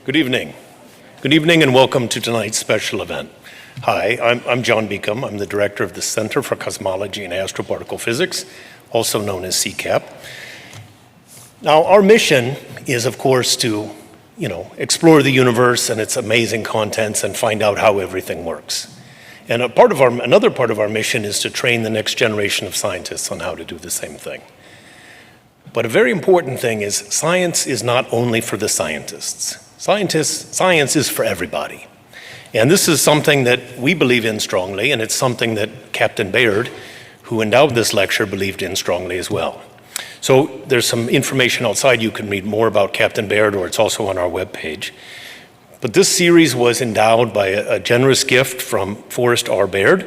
Good evening. Good evening and welcome to tonight's special event. Hi, I'm John Beacom. I'm the director of the Center for Cosmology and Astroparticle Physics, also known as CCAP. Now, our mission is, of course, to explore the universe and its amazing contents and find out how everything works. And another part of our mission is to train the next generation of scientists on how to do the same thing. But a very important thing is science is not only for the scientists. Science is for everybody. And this is something that we believe in strongly, and it's something that Captain Biard, who endowed this lecture, believed in strongly as well. So there's some information outside. You can read more about Captain Biard, or it's also on our webpage. But this series was endowed by a generous gift from Forrest R. Biard,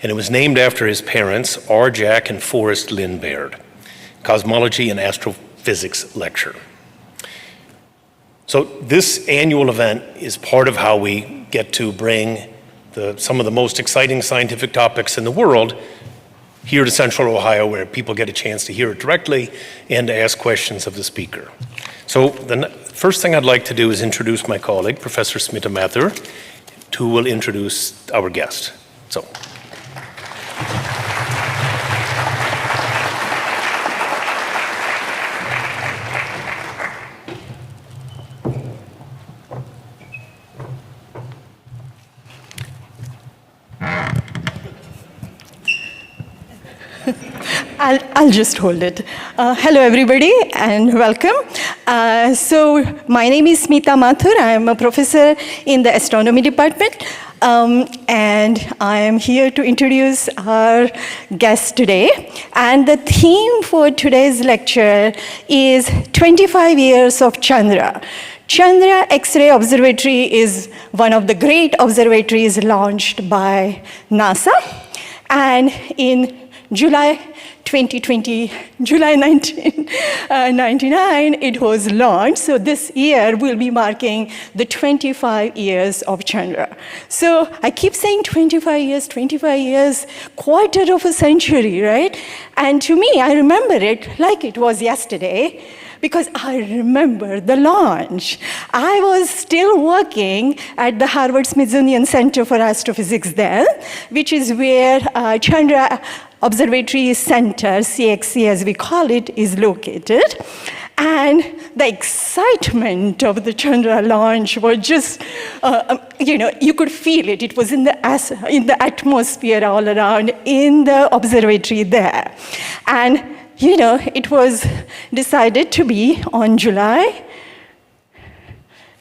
and it was named after his parents, R. Jack and Forrest Lynn Biard, Cosmology and Astrophysics Lecture. So this annual event is part of how we get to bring some of the most exciting scientific topics in the world here to Central Ohio, where people get a chance to hear it directly and to ask questions of the speaker. So the first thing I'd like to do is introduce my colleague, Professor Smita Mathur, who will introduce our guest. So. I'll just hold it. Hello, everybody, and welcome. So my name is Smita Mathur. I am a professor in the astronomy department, and I am here to introduce our guest today. And the theme for today's lecture is 25 years of Chandra. Chandra X-ray Observatory is one of the great observatories launched by NASA, and in July 1999, it was launched. So this year will be marking the 25 years of Chandra. So I keep saying 25 years, quarter of a century, right? And to me, I remember it like it was yesterday, because I remember the launch. I was still working at the Harvard Smithsonian Center for Astrophysics then, which is where Chandra Observatory Center, CXC as we call it, is located. And the excitement of the Chandra launch was just, you could feel it. It was in the atmosphere all around, in the observatory there. And it was decided to be on July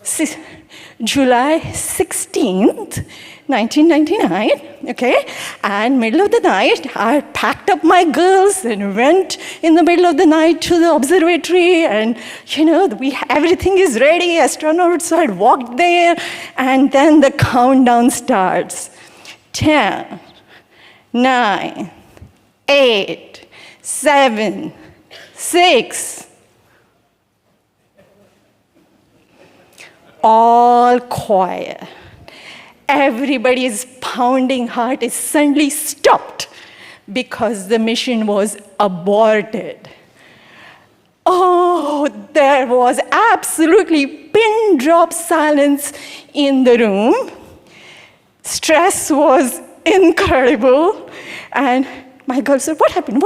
16th, 1999, okay? And middle of the night, I packed up my girls and went in the middle of the night to the observatory, and everything is ready, astronauts had walked there, and then the countdown starts. 10, 9, 8, 7, 6, all quiet. Everybody's pounding heart is suddenly stopped because the mission was aborted. Oh, there was absolutely pin drop silence in the room. Stress was incredible. And my girl said, what happened?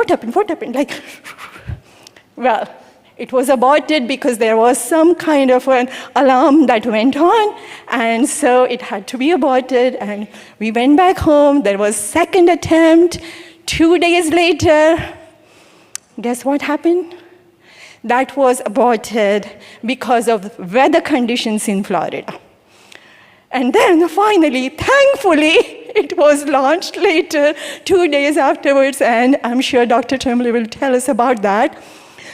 Like, well, it was aborted because there was some kind of an alarm that went on, and so it had to be aborted, and we went back home. There was second attempt. 2 days later, guess what happened? That was aborted because of weather conditions in Florida. And then finally, thankfully, it was launched later, 2 days afterwards, and I'm sure Dr. Tremblay will tell us about that.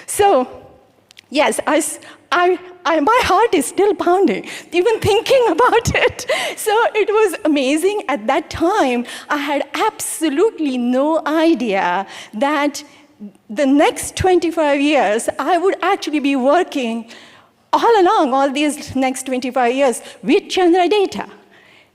So, yes, my heart is still pounding, even thinking about it. So it was amazing. At that time, I had absolutely no idea that the next 25 years, I would actually be working all along, all these next 25 years, with Chandra data.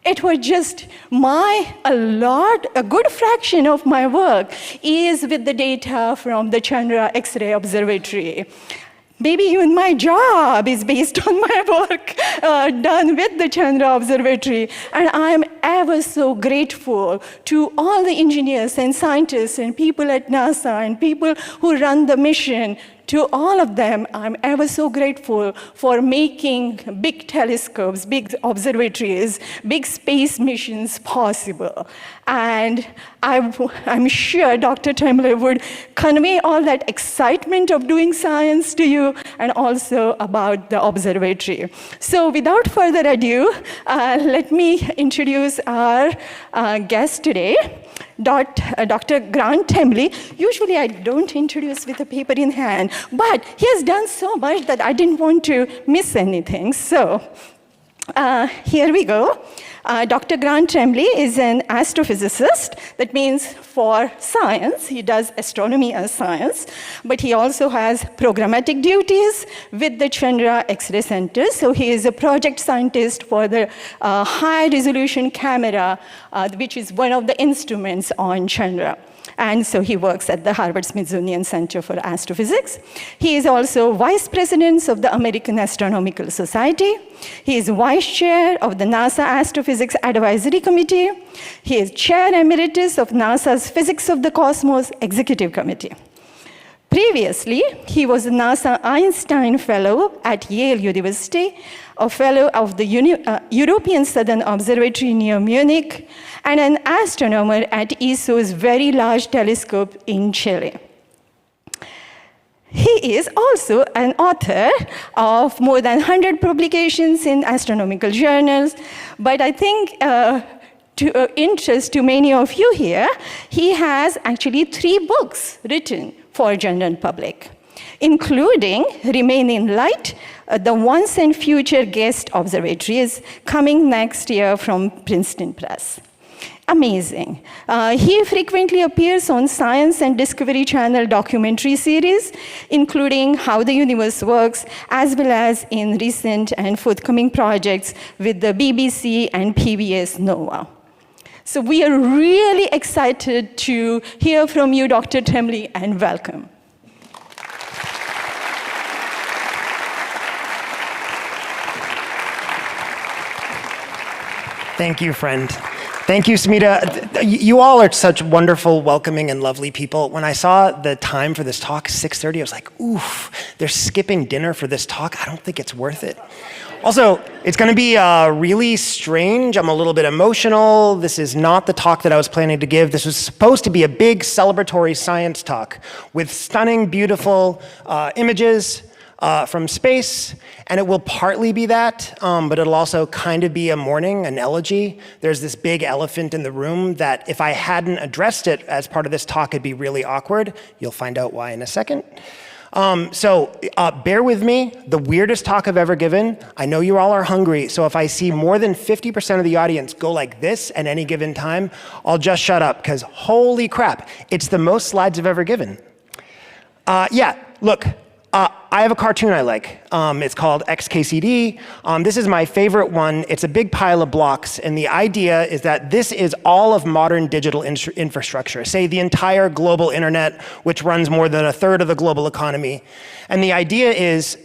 It was just a good fraction of my work is with the data from the Chandra X-ray Observatory. Maybe even my job is based on my work done with the Chandra Observatory. And I'm ever so grateful to all the engineers and scientists and people at NASA and people who run the mission. To all of them, I'm ever so grateful for making big telescopes, big observatories, big space missions possible. And I'm sure Dr. Tremblay would convey all that excitement of doing science to you and also about the observatory. So without further ado, let me introduce our guest today. Dr. Grant Tremblay. Usually I don't introduce with a paper in hand, but he has done so much that I didn't want to miss anything. So here we go. Dr. Grant Tremblay is an astrophysicist. That means for science, he does astronomy as science, but he also has programmatic duties with the Chandra X-ray Center. So he is a project scientist for the high-resolution camera, which is one of the instruments on Chandra. And so he works at the Harvard-Smithsonian Center for Astrophysics. He is also vice president of the American Astronomical Society. He is vice chair of the NASA Astrophysics Advisory Committee. He is chair emeritus of NASA's Physics of the Cosmos Executive Committee. Previously, he was a NASA Einstein Fellow at Yale University, a Fellow of the European Southern Observatory near Munich, and an astronomer at ESO's Very Large Telescope in Chile. He is also an author of more than 100 publications in astronomical journals, but I think interest to many of you here, he has actually 3 books written for general public, including Remain in Light, the Once and Future Guest Observatories, coming next year from Princeton Press. Amazing. He frequently appears on Science and Discovery Channel documentary series, including How the Universe Works, as well as in recent and forthcoming projects with the BBC and PBS NOVA. So we are really excited to hear from you, Dr. Tremblay, and welcome. Thank you, friend. Thank you, Smita. You all are such wonderful, welcoming, and lovely people. When I saw the time for this talk, 6:30, I was like, oof, they're skipping dinner for this talk. I don't think it's worth it. Also, it's going to be really strange. I'm a little bit emotional. This is not the talk that I was planning to give. This was supposed to be a big celebratory science talk with stunning, beautiful images from space, and it will partly be that, but it'll also kind of be a mourning, an elegy. There's this big elephant in the room that if I hadn't addressed it as part of this talk, it'd be really awkward. You'll find out why in a second. So bear with me, the weirdest talk I've ever given. I know you all are hungry, so if I see more than 50% of the audience go like this at any given time, I'll just shut up, because holy crap, it's the most slides I've ever given. Yeah, look, I have a cartoon I like. It's called XKCD. This is my favorite one. It's a big pile of blocks, and the idea is that this is all of modern digital infrastructure, say the entire global internet, which runs more than 1/3 of the global economy. And the idea is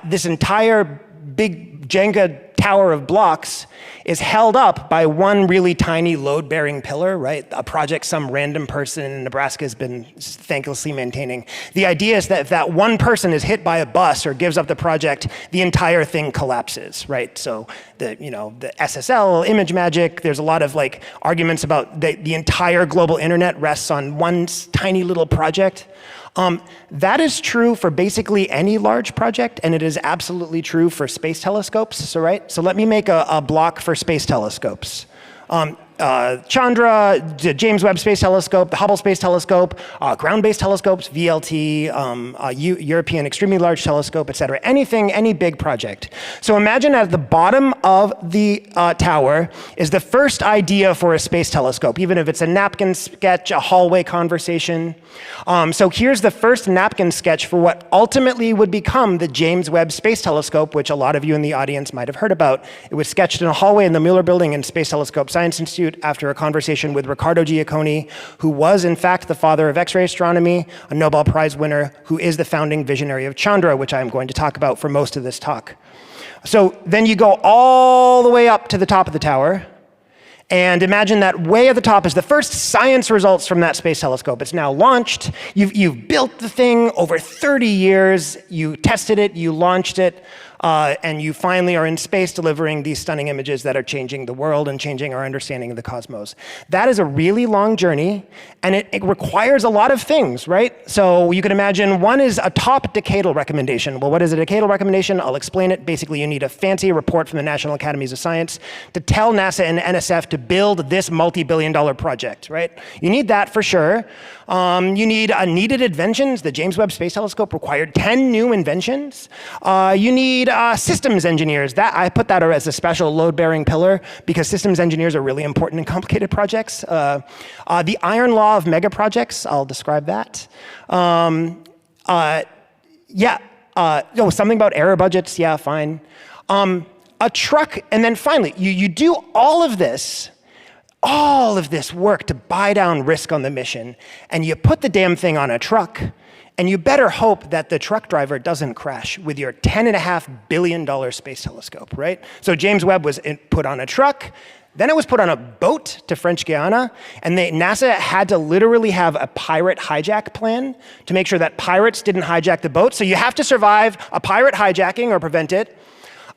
this entire big Jenga tower of blocks is held up by one really tiny load-bearing pillar, right? A project some random person in Nebraska has been thanklessly maintaining. The idea is that if that one person is hit by a bus or gives up the project, the entire thing collapses, right? So the SSL, image magic, there's a lot of like arguments about the entire global internet rests on one tiny little project. That is true for basically any large project, and it is absolutely true for space telescopes. So let me make a block for space telescopes. Chandra, the James Webb Space Telescope, the Hubble Space Telescope, ground-based telescopes, VLT, European Extremely Large Telescope, et cetera. Anything, any big project. So imagine at the bottom of the tower is the first idea for a space telescope, even if it's a napkin sketch, a hallway conversation. So here's the first napkin sketch for what ultimately would become the James Webb Space Telescope, which a lot of you in the audience might have heard about. It was sketched in a hallway in the Mueller Building and Space Telescope Science Institute Institute after a conversation with Riccardo Giacconi, who was in fact the father of X-ray astronomy, a Nobel Prize winner, who is the founding visionary of Chandra, which I'm going to talk about for most of this talk. So then you go all the way up to the top of the tower, and imagine that way at the top is the first science results from that space telescope. It's now launched. You've built the thing over 30 years. You tested it, you launched it, and you finally are in space delivering these stunning images that are changing the world and changing our understanding of the cosmos. That is a really long journey, and it requires a lot of things, right? So you can imagine one is a top decadal recommendation. Well, what is a decadal recommendation? I'll explain it. Basically, you need a fancy report from the National Academies of Science to tell NASA and NSF to build this multi-billion-dollar project, right? You need that for sure. You need needed inventions. The James Webb Space Telescope required 10 new inventions. You need systems engineers. I put that as a special load-bearing pillar because systems engineers are really important in complicated projects. The iron law of mega projects, I'll describe that. Something about error budgets, yeah, fine. A truck, and then finally, you do all of this work to buy down risk on the mission, and you put the damn thing on a truck, and you better hope that the truck driver doesn't crash with your $10.5 billion space telescope, right? So James Webb was put on a truck, then it was put on a boat to French Guiana, and NASA had to literally have a pirate hijack plan to make sure that pirates didn't hijack the boat. So you have to survive a pirate hijacking or prevent it.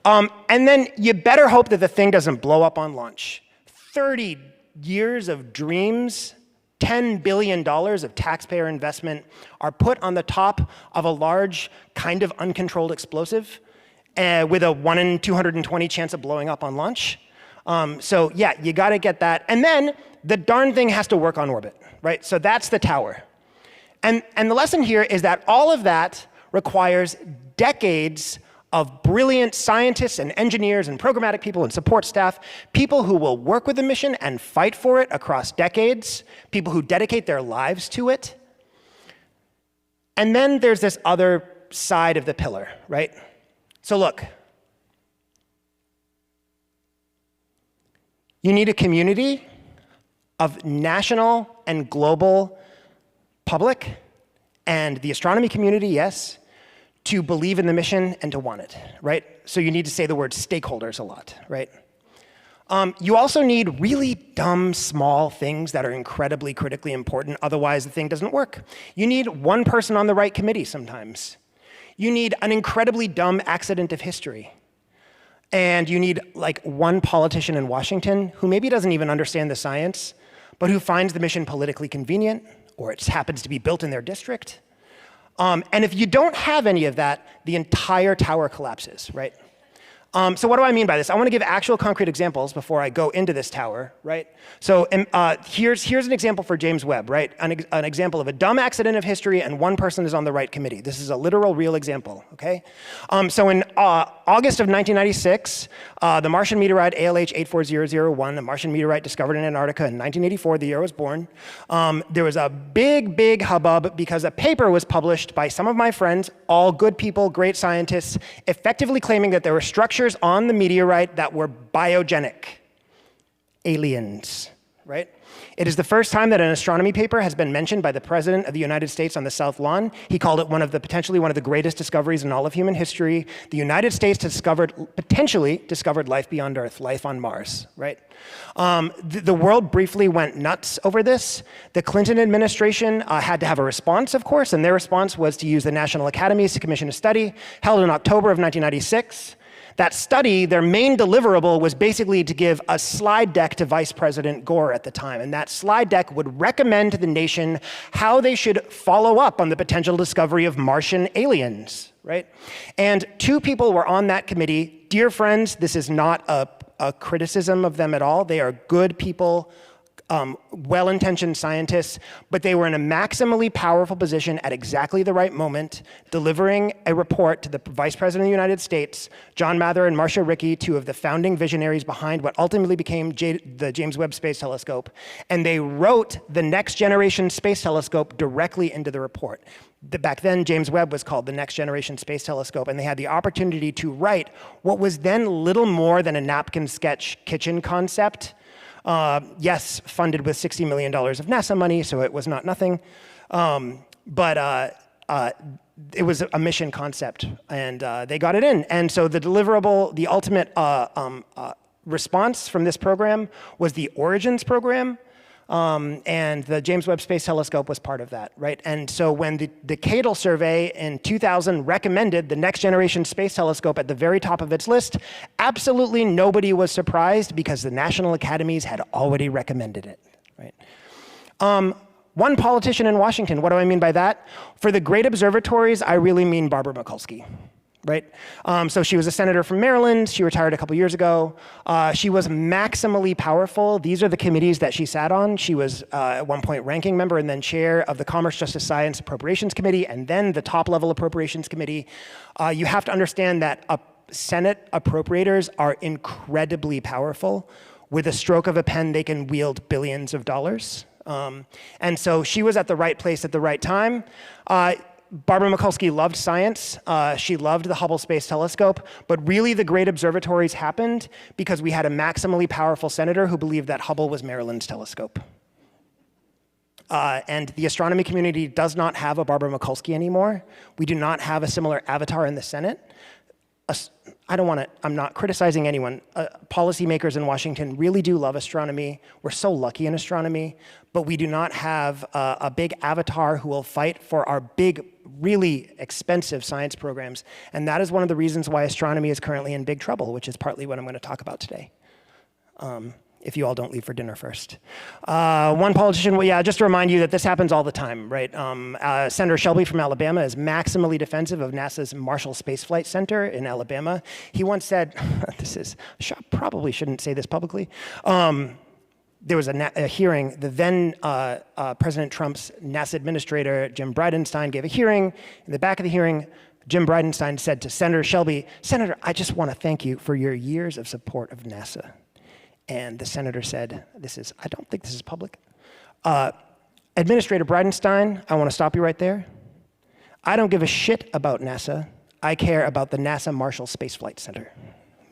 And then you better hope that the thing doesn't blow up on launch. 30 years of dreams, $10 billion of taxpayer investment are put on the top of a large, kind of uncontrolled explosive with a 1 in 220 chance of blowing up on launch. So yeah, you gotta get that. And then the darn thing has to work on orbit, right? So that's the tower. And the lesson here is that all of that requires decades of brilliant scientists and engineers and programmatic people and support staff, people who will work with the mission and fight for it across decades, people who dedicate their lives to it. And then there's this other side of the pillar, right? So look, you need a community of national and global public and the astronomy community, yes, to believe in the mission and to want it, right? So you need to say the word stakeholders a lot, right? You also need really dumb, small things that are incredibly critically important, otherwise the thing doesn't work. You need one person on the right committee sometimes. You need an incredibly dumb accident of history. And you need like one politician in Washington who maybe doesn't even understand the science, but who finds the mission politically convenient, or it happens to be built in their district. And if you don't have any of that, the entire tower collapses, right? So what do I mean by this? I want to give actual concrete examples before I go into this tower, right? So here's an example for James Webb, right? An example of a dumb accident of history and one person is on the right committee. This is a literal, real example, okay? So in August of 1996, the Martian meteorite ALH 84001, a Martian meteorite discovered in Antarctica in 1984, the year I was born, there was a big, big hubbub because a paper was published by some of my friends, all good people, great scientists, effectively claiming that there were structures on the meteorite that were biogenic. Aliens, right? It is the first time that an astronomy paper has been mentioned by the President of the United States on the South Lawn. He called it potentially one of the greatest discoveries in all of human history. The United States potentially discovered life beyond Earth, life on Mars, right? The world briefly went nuts over this. The Clinton administration had to have a response, of course, and their response was to use the National Academies to commission a study held in October of 1996. That study, their main deliverable was basically to give a slide deck to Vice President Gore at the time. And that slide deck would recommend to the nation how they should follow up on the potential discovery of Martian aliens, right? And two people were on that committee. Dear friends, this is not a criticism of them at all. They are good people, well-intentioned scientists, but they were in a maximally powerful position at exactly the right moment, delivering a report to the Vice President of the United States, John Mather and Marcia Rickey, two of the founding visionaries behind what ultimately became the James Webb Space Telescope, and they wrote the Next Generation Space Telescope directly into the report. Back then, James Webb was called the Next Generation Space Telescope, and they had the opportunity to write what was then little more than a napkin sketch kitchen concept Yes, funded with $60 million of NASA money, so it was not nothing. But it was a mission concept, and they got it in. And so the deliverable, the ultimate response from this program was the Origins program, and the James Webb Space Telescope was part of that, right? And so when the decadal survey in 2000 recommended the Next Generation Space Telescope at the very top of its list, absolutely nobody was surprised because the national academies had already recommended it, right? One politician in Washington, what do I mean by that? For the great observatories, I really mean Barbara Mikulski, right? So she was a senator from Maryland. She retired a couple years ago. She was maximally powerful. These are the committees that she sat on. She was at one point ranking member and then chair of the Commerce, Justice, Science Appropriations Committee and then the top level Appropriations Committee. You have to understand that Senate appropriators are incredibly powerful. With a stroke of a pen, they can wield billions of dollars. And so she was at the right place at the right time. Barbara Mikulski loved science. She loved the Hubble Space Telescope. But really, the great observatories happened because we had a maximally powerful senator who believed that Hubble was Maryland's telescope. And the astronomy community does not have a Barbara Mikulski anymore. We do not have a similar avatar in the Senate. I'm not criticizing anyone. Policymakers in Washington really do love astronomy. We're so lucky in astronomy, but we do not have a big avatar who will fight for our big, really expensive science programs. And that is one of the reasons why astronomy is currently in big trouble, which is partly what I'm going to talk about today. If you all don't leave for dinner first. One politician, well, yeah, just to remind you that this happens all the time, right? Senator Shelby from Alabama is maximally defensive of NASA's Marshall Space Flight Center in Alabama. He once said, probably shouldn't say this publicly. There was a hearing, the then President Trump's NASA administrator, Jim Bridenstine, gave a hearing. In the back of the hearing, Jim Bridenstine said to Senator Shelby, "Senator, I just want to thank you for your years of support of NASA." And the senator said, I don't think this is public. Administrator Bridenstine, I want to stop you right there. I don't give a shit about NASA. I care about the NASA Marshall Space Flight Center,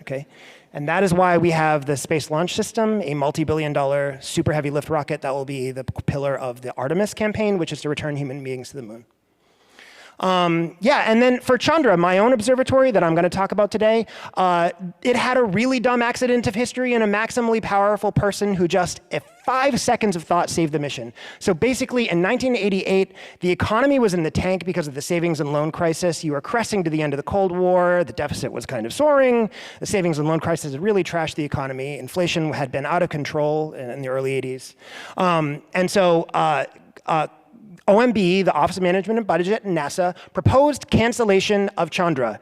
okay? And that is why we have the Space Launch System, a multi-billion-dollar super heavy lift rocket that will be the pillar of the Artemis campaign, which is to return human beings to the moon. Yeah, and then for Chandra, my own observatory that I'm going to talk about today, it had a really dumb accident of history and a maximally powerful person who just, if 5 seconds of thought saved the mission. So basically, in 1988, the economy was in the tank because of the savings and loan crisis. You were cresting to the end of the Cold War. The deficit was kind of soaring. The savings and loan crisis had really trashed the economy. Inflation had been out of control in the early 80s. And so OMB, the Office of Management and Budget at NASA, proposed cancellation of Chandra.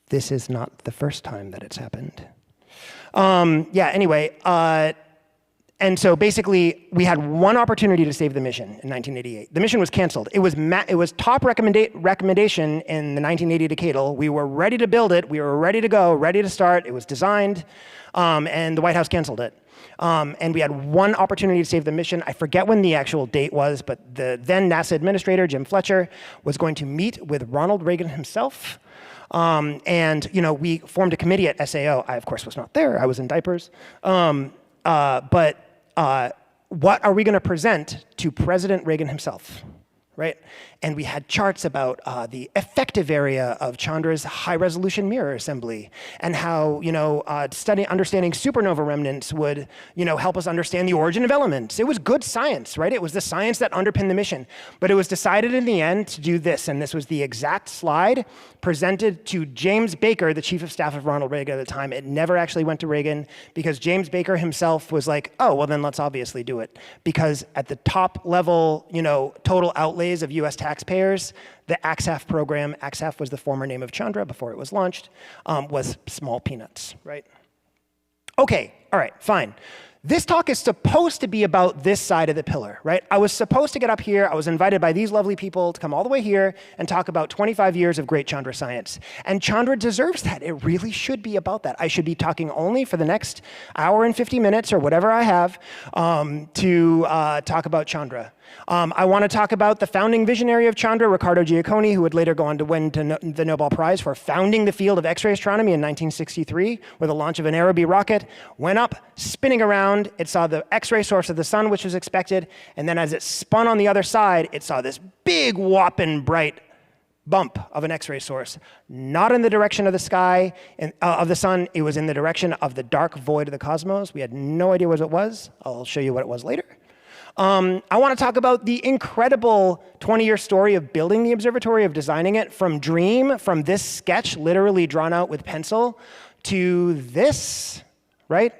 This is not the first time that it's happened. Yeah, anyway, and so basically, we had one opportunity to save the mission in 1988. The mission was canceled. It was top recommendation in the 1980 decadal. We were ready to build it. We were ready to go, ready to start. It was designed, and the White House canceled it. And we had one opportunity to save the mission. I forget when the actual date was, but the then NASA administrator, Jim Fletcher, was going to meet with Ronald Reagan himself. And we formed a committee at SAO. I, of course, was not there. I was in diapers. But what are we going to present to President Reagan himself, right? And we had charts about the effective area of Chandra's high-resolution mirror assembly and how, understanding supernova remnants would, help us understand the origin of elements. It was good science, right? It was the science that underpinned the mission. But it was decided in the end to do this, and this was the exact slide presented to James Baker, the chief of staff of Ronald Reagan at the time. It never actually went to Reagan because James Baker himself was like, oh, well, then let's obviously do it. Because at the top level, total outlays of US taxpayers, the AXAF program, AXAF was the former name of Chandra before it was launched, was small peanuts, right? Okay, all right, fine. This talk is supposed to be about this side of the pillar, right? I was supposed to get up here. I was invited by these lovely people to come all the way here and talk about 25 years of great Chandra science. And Chandra deserves that. It really should be about that. I should be talking only for the next hour and 50 minutes or whatever I have to talk about Chandra. I want to talk about the founding visionary of Chandra, Riccardo Giacconi, who would later go on to win the Nobel Prize for founding the field of X-ray astronomy in 1963 with the launch of an Aerobee rocket. Went up, spinning around, it saw the X-ray source of the sun, which was expected, and then as it spun on the other side, it saw this big, whopping, bright bump of an X-ray source, not in the direction of the sky, of the sun, it was in the direction of the dark void of the cosmos. We had no idea what it was. I'll show you what it was later. I want to talk about the incredible 20-year story of building the observatory, of designing it from dream, from this sketch literally drawn out with pencil, to this, right?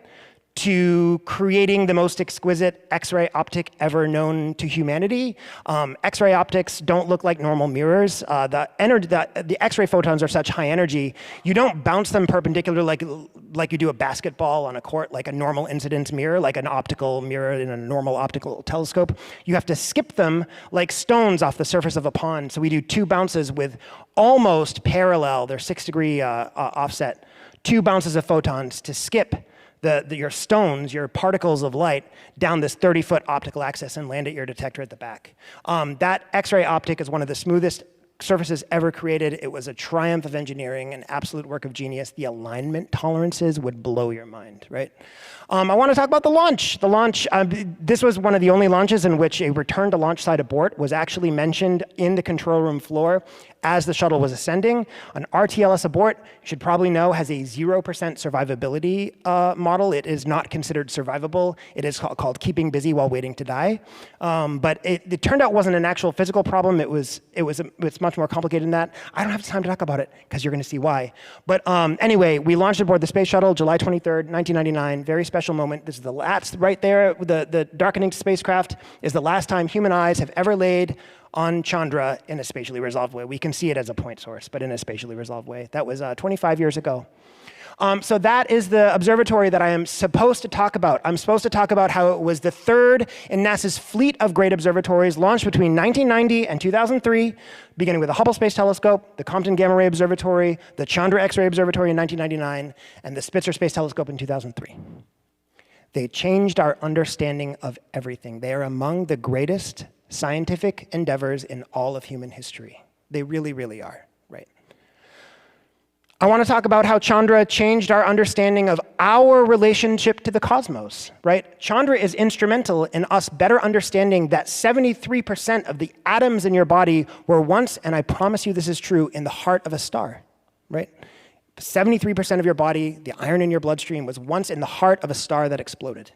To creating the most exquisite X-ray optic ever known to humanity. X-ray optics don't look like normal mirrors. The X-ray photons are such high energy, you don't bounce them perpendicular like you do a basketball on a court, like a normal incidence mirror, like an optical mirror in a normal optical telescope. You have to skip them like stones off the surface of a pond. So we do 2 bounces with almost parallel, they're 6-degree offset, 2 bounces of photons to skip your stones, your particles of light, down this 30-foot optical axis and land at your detector at the back. That X-ray optic is one of the smoothest surfaces ever created. It was a triumph of engineering, an absolute work of genius. The alignment tolerances would blow your mind, right? I want to talk about the launch. This was one of the only launches in which a return to launch site abort was actually mentioned in the control room floor as the shuttle was ascending. An RTLS abort, you should probably know, has a 0% survivability model. It is not considered survivable. It is called keeping busy while waiting to die. But it turned out it wasn't an actual physical problem. It's much more complicated than that. I don't have time to talk about it because you're going to see why. But anyway, we launched aboard the space shuttle July 23rd, 1999. Very special moment. This is the last, right there, the darkening spacecraft is the last time human eyes have ever laid on Chandra in a spatially resolved way. We can see it as a point source, but in a spatially resolved way. That was 25 years ago. So that is the observatory that I am supposed to talk about. I'm supposed to talk about how it was the third in NASA's fleet of great observatories launched between 1990 and 2003, beginning with the Hubble Space Telescope, the Compton Gamma Ray Observatory, the Chandra X-ray Observatory in 1999, and the Spitzer Space Telescope in 2003. They changed our understanding of everything. They are among the greatest scientific endeavors in all of human history. They really, really are, right? I want to talk about how Chandra changed our understanding of our relationship to the cosmos, right? Chandra is instrumental in us better understanding that 73% of the atoms in your body were once, and I promise you this is true, in the heart of a star, right? 73% of your body, the iron in your bloodstream, was once in the heart of a star that exploded.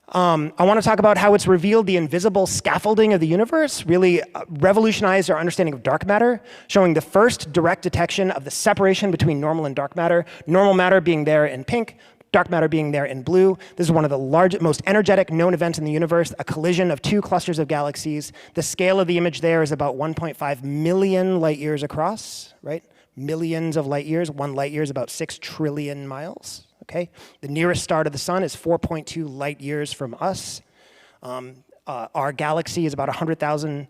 I want to talk about how it's revealed the invisible scaffolding of the universe, really revolutionized our understanding of dark matter, showing the first direct detection of the separation between normal and dark matter, normal matter being there in pink, dark matter being there in blue. This is one of the largest, most energetic known events in the universe, a collision of 2 clusters of galaxies. The scale of the image there is about 1.5 million light years across, right? Millions of light years. 1 light year is about 6 trillion miles. Okay? The nearest star to the sun is 4.2 light years from us. Our galaxy is about 100,000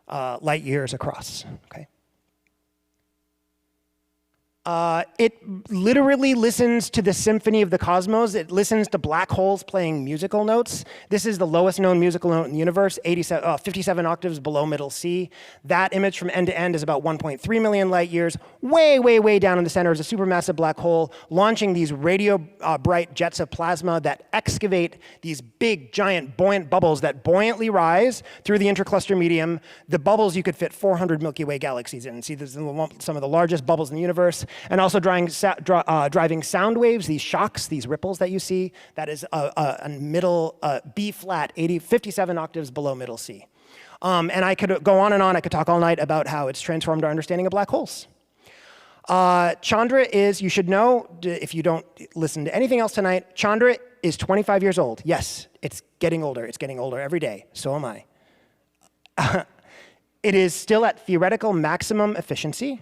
light years across. Okay? It literally listens to the symphony of the cosmos. It listens to black holes playing musical notes. This is the lowest known musical note in the universe, 57 octaves below middle C. That image from end to end is about 1.3 million light years. Way, way, way down in the center is a supermassive black hole launching these radio bright jets of plasma that excavate these big, giant, buoyant bubbles that buoyantly rise through the intercluster medium. The bubbles you could fit 400 Milky Way galaxies in. See, this is some of the largest bubbles in the universe. And also driving sound waves, these shocks, these ripples that you see, that is a middle B flat, 57 octaves below middle C. And I could go on and on. I could talk all night about how it's transformed our understanding of black holes. Chandra is, you should know, if you don't listen to anything else tonight, Chandra is 25 years old. Yes, it's getting older. It's getting older every day. So am I. It is still at theoretical maximum efficiency.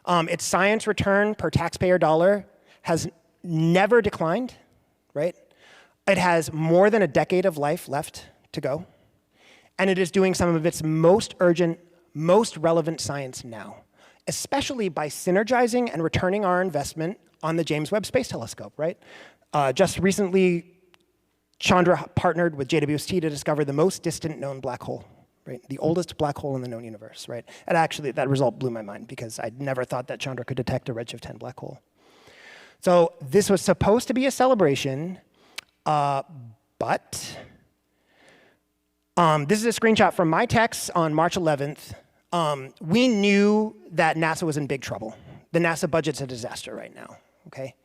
Its science return per taxpayer dollar has never declined, right? It has more than a decade of life left to go. And it is doing some of its most urgent, most relevant science now, especially by synergizing and returning our investment on the James Webb Space Telescope, right? Just recently, Chandra partnered with JWST to discover the most distant known black hole, right? The oldest black hole in the known universe, right? And actually, that result blew my mind because I'd never thought that Chandra could detect a redshift 10 black hole. So this was supposed to be a celebration, but this is a screenshot from my text on March 11th. We knew that NASA was in big trouble. The NASA budget's a disaster right now, okay?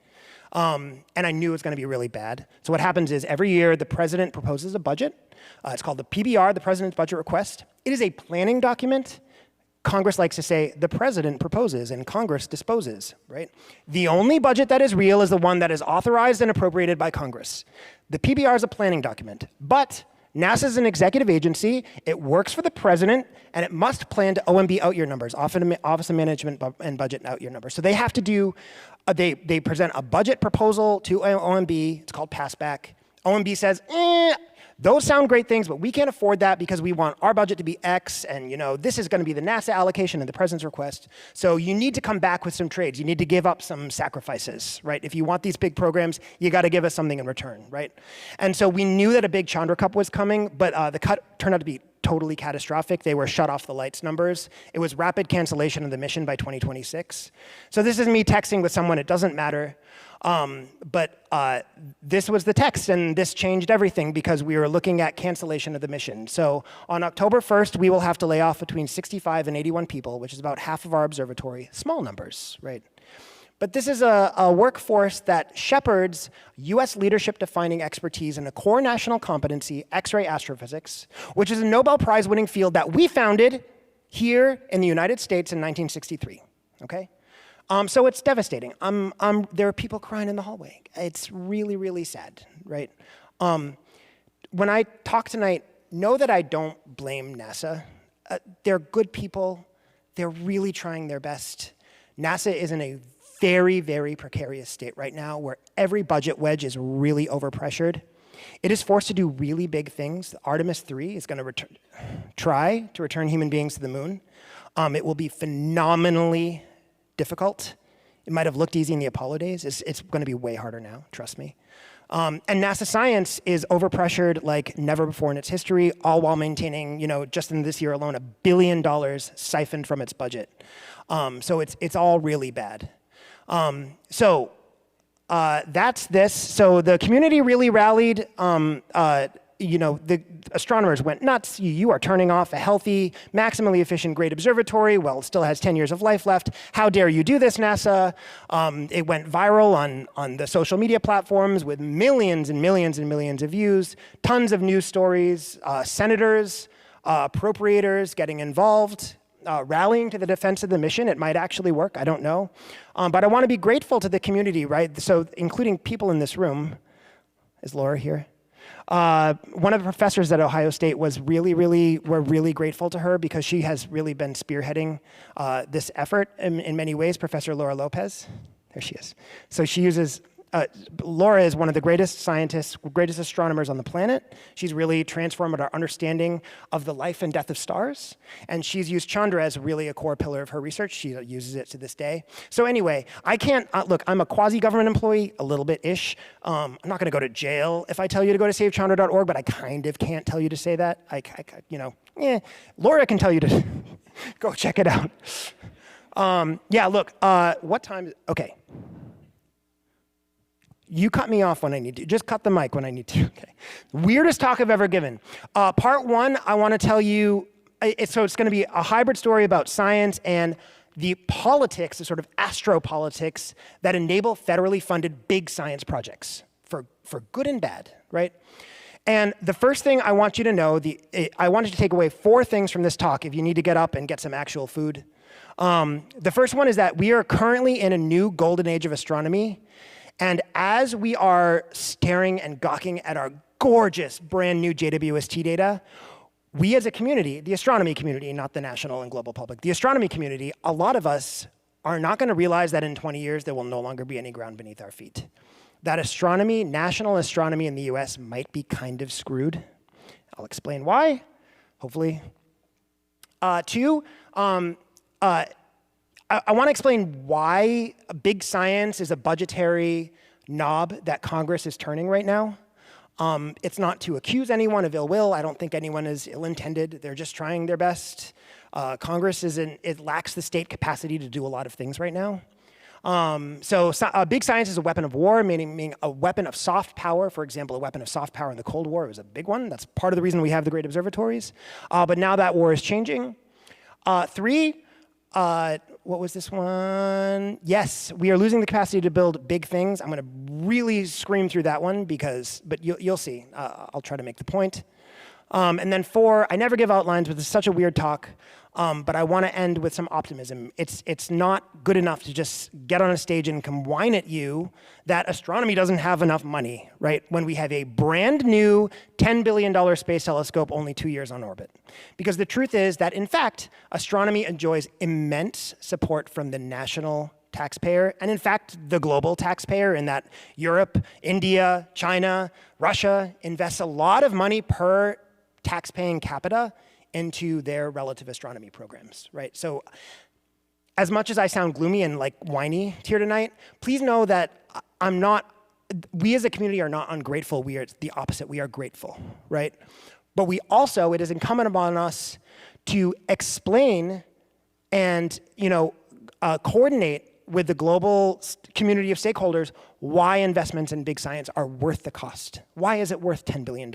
And I knew it was going to be really bad. So what happens is every year the president proposes a budget. It's called the PBR, the President's Budget Request. It is a planning document. Congress likes to say the president proposes and Congress disposes, right? The only budget that is real is the one that is authorized and appropriated by Congress. The PBR is a planning document, but NASA is an executive agency. It works for the president, and it must plan to OMB out-year numbers, Office of Management and Budget out-year numbers. So they have to do, they present a budget proposal to OMB. It's called passback. OMB says, those sound great things, but we can't afford that because we want our budget to be X, and this is going to be the NASA allocation and the president's request. So you need to come back with some trades. You need to give up some sacrifices, right? If you want these big programs, you got to give us something in return, right? And so we knew that a big Chandra Cup was coming, but the cut turned out to be totally catastrophic. They were shut off the lights numbers. It was rapid cancellation of the mission by 2026. So this is me texting with someone. It doesn't matter. But this was the text, and this changed everything because we were looking at cancellation of the mission. So on October 1st, we will have to lay off between 65 and 81 people, which is about half of our observatory. Small numbers, right? But this is a workforce that shepherds US leadership-defining expertise in a core national competency, X-ray astrophysics, which is a Nobel Prize-winning field that we founded here in the United States in 1963, okay? So it's devastating. There are people crying in the hallway. It's really, really sad, right? When I talk tonight, know that I don't blame NASA. They're good people. They're really trying their best. NASA is in a very, very precarious state right now where every budget wedge is really overpressured. It is forced to do really big things. Artemis 3 is going to try to return human beings to the moon. It will be phenomenally difficult. It might have looked easy in the Apollo days. It's going to be way harder now, trust me. And NASA science is overpressured like never before in its history, all while maintaining, just in this year alone, $1 billion siphoned from its budget. So it's all really bad. That's this. So the community really rallied. The astronomers went nuts. You are turning off a healthy, maximally efficient, great observatory. Well, it still has 10 years of life left. How dare you do this, NASA? It went viral on the social media platforms with millions and millions and millions of views, tons of news stories, senators, appropriators getting involved, rallying to the defense of the mission. It might actually work, I don't know. But I want to be grateful to the community, right? So including people in this room. Is Laura here? One of the professors at Ohio State was we're really grateful to her because she has really been spearheading this effort in many ways, Professor Laura Lopez. There she is. So she uses, Laura is one of the greatest scientists, greatest astronomers on the planet. She's really transformed our understanding of the life and death of stars. And she's used Chandra as really a core pillar of her research. She uses it to this day. So anyway, I can't, look, I'm a quasi-government employee, a little bit-ish. I'm not going to go to jail if I tell you to go to savechandra.org, but I kind of can't tell you to say that. Laura can tell you to go check it out. What time, okay. You cut me off when I need to. Just cut the mic when I need to. Okay. Weirdest talk I've ever given. Part one, I want to tell you, it's going to be a hybrid story about science and the politics, the sort of astropolitics that enable federally funded big science projects for good and bad, right? And the first thing I want you to know, I wanted to take away 4 things from this talk if you need to get up and get some actual food. The first one is that we are currently in a new golden age of astronomy. And as we are staring and gawking at our gorgeous brand new JWST data, we as a community, the astronomy community, not the national and global public, the astronomy community, a lot of us are not going to realize that in 20 years there will no longer be any ground beneath our feet. That astronomy, national astronomy in the US might be kind of screwed. I'll explain why, hopefully. 2, I want to explain why big science is a budgetary knob that Congress is turning right now. It's not to accuse anyone of ill will. I don't think anyone is ill-intended. They're just trying their best. Congress it lacks the state capacity to do a lot of things right now. Big science is a weapon of war, meaning a weapon of soft power. For example, a weapon of soft power in the Cold War was a big one. That's part of the reason we have the great observatories. But now that war is changing. Three, what was this one? Yes, we are losing the capacity to build big things. I'm going to really scream through that one but you'll see. I'll try to make the point. And then 4, I never give outlines, but it's such a weird talk. But I want to end with some optimism. It's not good enough to just get on a stage and whine at you that astronomy doesn't have enough money, right? When we have a brand new $10 billion space telescope only 2 years on orbit. Because the truth is that, in fact, astronomy enjoys immense support from the national taxpayer, and in fact, the global taxpayer, in that Europe, India, China, Russia invests a lot of money per tax-paying capita into their relative astronomy programs, right? So as much as I sound gloomy and like whiny here tonight, please know that we as a community are not ungrateful, we are the opposite, we are grateful, right? But it is incumbent upon us to explain and, coordinate with the global community of stakeholders why investments in big science are worth the cost. Why is it worth $10 billion?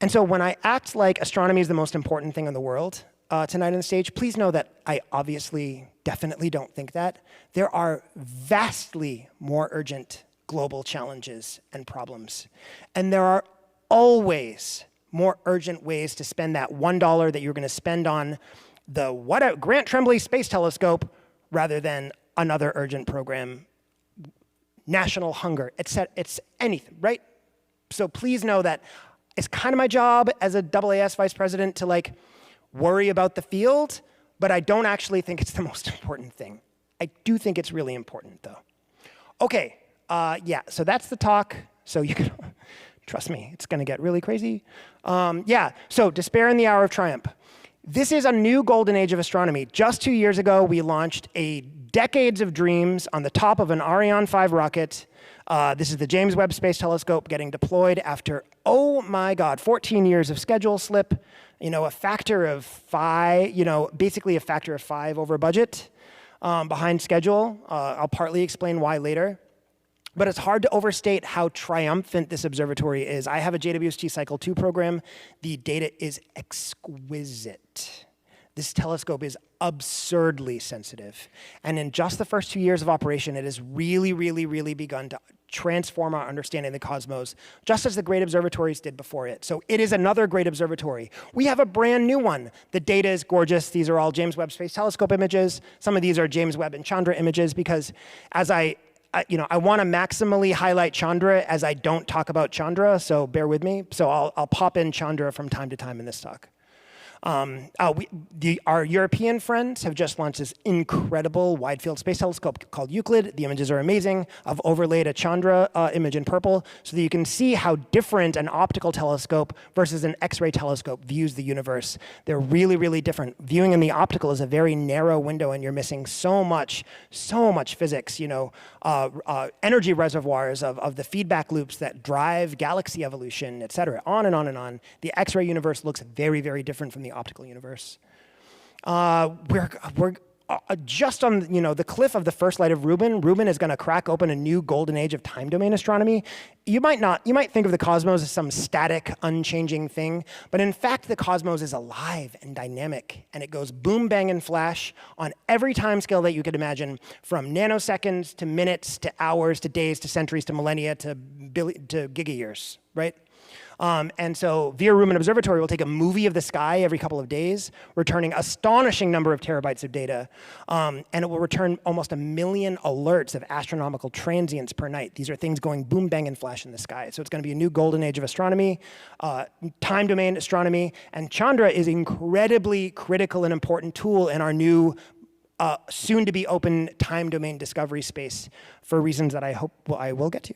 And so when I act like astronomy is the most important thing in the world tonight on stage, please know that I obviously, definitely don't think that. There are vastly more urgent global challenges and problems. And there are always more urgent ways to spend that $1 that you're going to spend on the Grant Tremblay Space Telescope rather than another urgent program, national hunger, it's anything, right? So please know that it's kind of my job as a AAS vice president to worry about the field, but I don't actually think it's the most important thing. I do think it's really important though. Okay, so that's the talk. So you can, trust me, it's gonna get really crazy. So despair in the hour of triumph. This is a new golden age of astronomy. Just 2 years ago, we launched a decades of dreams on the top of an Ariane 5 rocket. This is the James Webb Space Telescope getting deployed after, oh my God, 14 years of schedule slip, a factor of 5, basically a factor of 5 over budget, behind schedule. I'll partly explain why later. But it's hard to overstate how triumphant this observatory is. I have a JWST Cycle 2 program. The data is exquisite. This telescope is absurdly sensitive. And in just the first 2 years of operation, it has really, really, really begun to transform our understanding of the cosmos, just as the great observatories did before it. So it is another great observatory. We have a brand new one. The data is gorgeous. These are all James Webb Space Telescope images. Some of these are James Webb and Chandra images, because as I want to maximally highlight Chandra as I don't talk about Chandra, so bear with me. So I'll pop in Chandra from time to time in this talk. Our European friends have just launched this incredible wide-field space telescope called Euclid. The images are amazing. I've overlaid a Chandra image in purple so that you can see how different an optical telescope versus an X-ray telescope views the universe. They're really, really different. Viewing in the optical is a very narrow window, and you're missing so much physics, energy reservoirs of the feedback loops that drive galaxy evolution, et cetera, on and on and on. The X-ray universe looks very, very different from the optical universe. We're just on the cliff of the first light of Rubin. Rubin is going to crack open a new golden age of time domain astronomy. You might think of the cosmos as some static, unchanging thing, but in fact the cosmos is alive and dynamic, and it goes boom, bang, and flash on every time scale that you could imagine, from nanoseconds to minutes to hours to days to centuries to millennia to gigayears, right? And so Vera Rubin Observatory will take a movie of the sky every couple of days, returning astonishing number of terabytes of data, and it will return almost 1 million alerts of astronomical transients per night. These are things going boom, bang, and flash in the sky. So it's going to be a new golden age of astronomy, time domain astronomy, and Chandra is an incredibly critical and important tool in our new soon-to-be open time domain discovery space for reasons that I hope I will get to.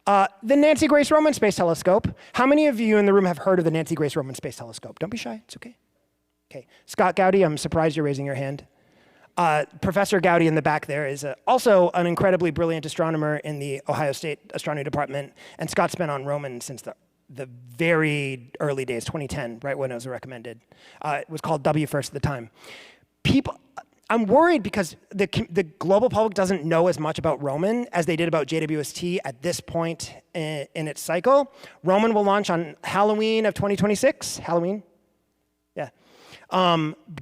The Nancy Grace Roman Space Telescope. How many of you in the room have heard of the Nancy Grace Roman Space Telescope? Don't be shy, it's okay. Okay, Scott Gowdy, I'm surprised you're raising your hand. Professor Gowdy in the back there is also an incredibly brilliant astronomer in the Ohio State Astronomy Department, and Scott's been on Roman since the very early days, 2010, right when it was recommended. It was called W first at the time. I'm worried because the global public doesn't know as much about Roman as they did about JWST at this point in its cycle. Roman will launch on Halloween of 2026. Halloween? Yeah.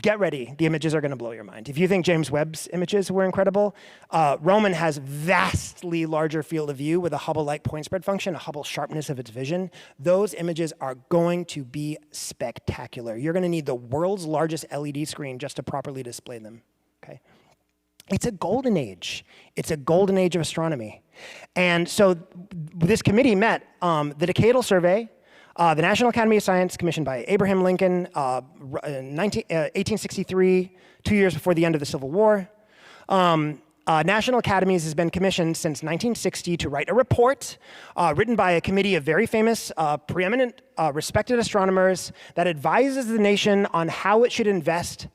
Get ready. The images are going to blow your mind. If you think James Webb's images were incredible, Roman has vastly larger field of view with a Hubble-like point spread function, a Hubble sharpness of its vision. Those images are going to be spectacular. You're going to need the world's largest LED screen just to properly display them. Okay. It's a golden age. It's a golden age of astronomy. And so this committee met the Decadal Survey, the National Academy of Science, commissioned by Abraham Lincoln in 1863, 2 years before the end of the Civil War. National Academies has been commissioned since 1960 to write a report written by a committee of very famous, preeminent, respected astronomers that advises the nation on how it should invest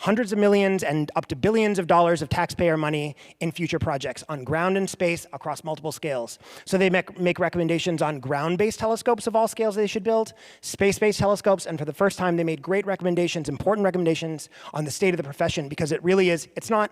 hundreds of millions and up to billions of dollars of taxpayer money in future projects on ground and space across multiple scales. So they make recommendations on ground-based telescopes of all scales they should build, space-based telescopes, and for the first time they made great recommendations, important recommendations on the state of the profession, because it really is, it's not,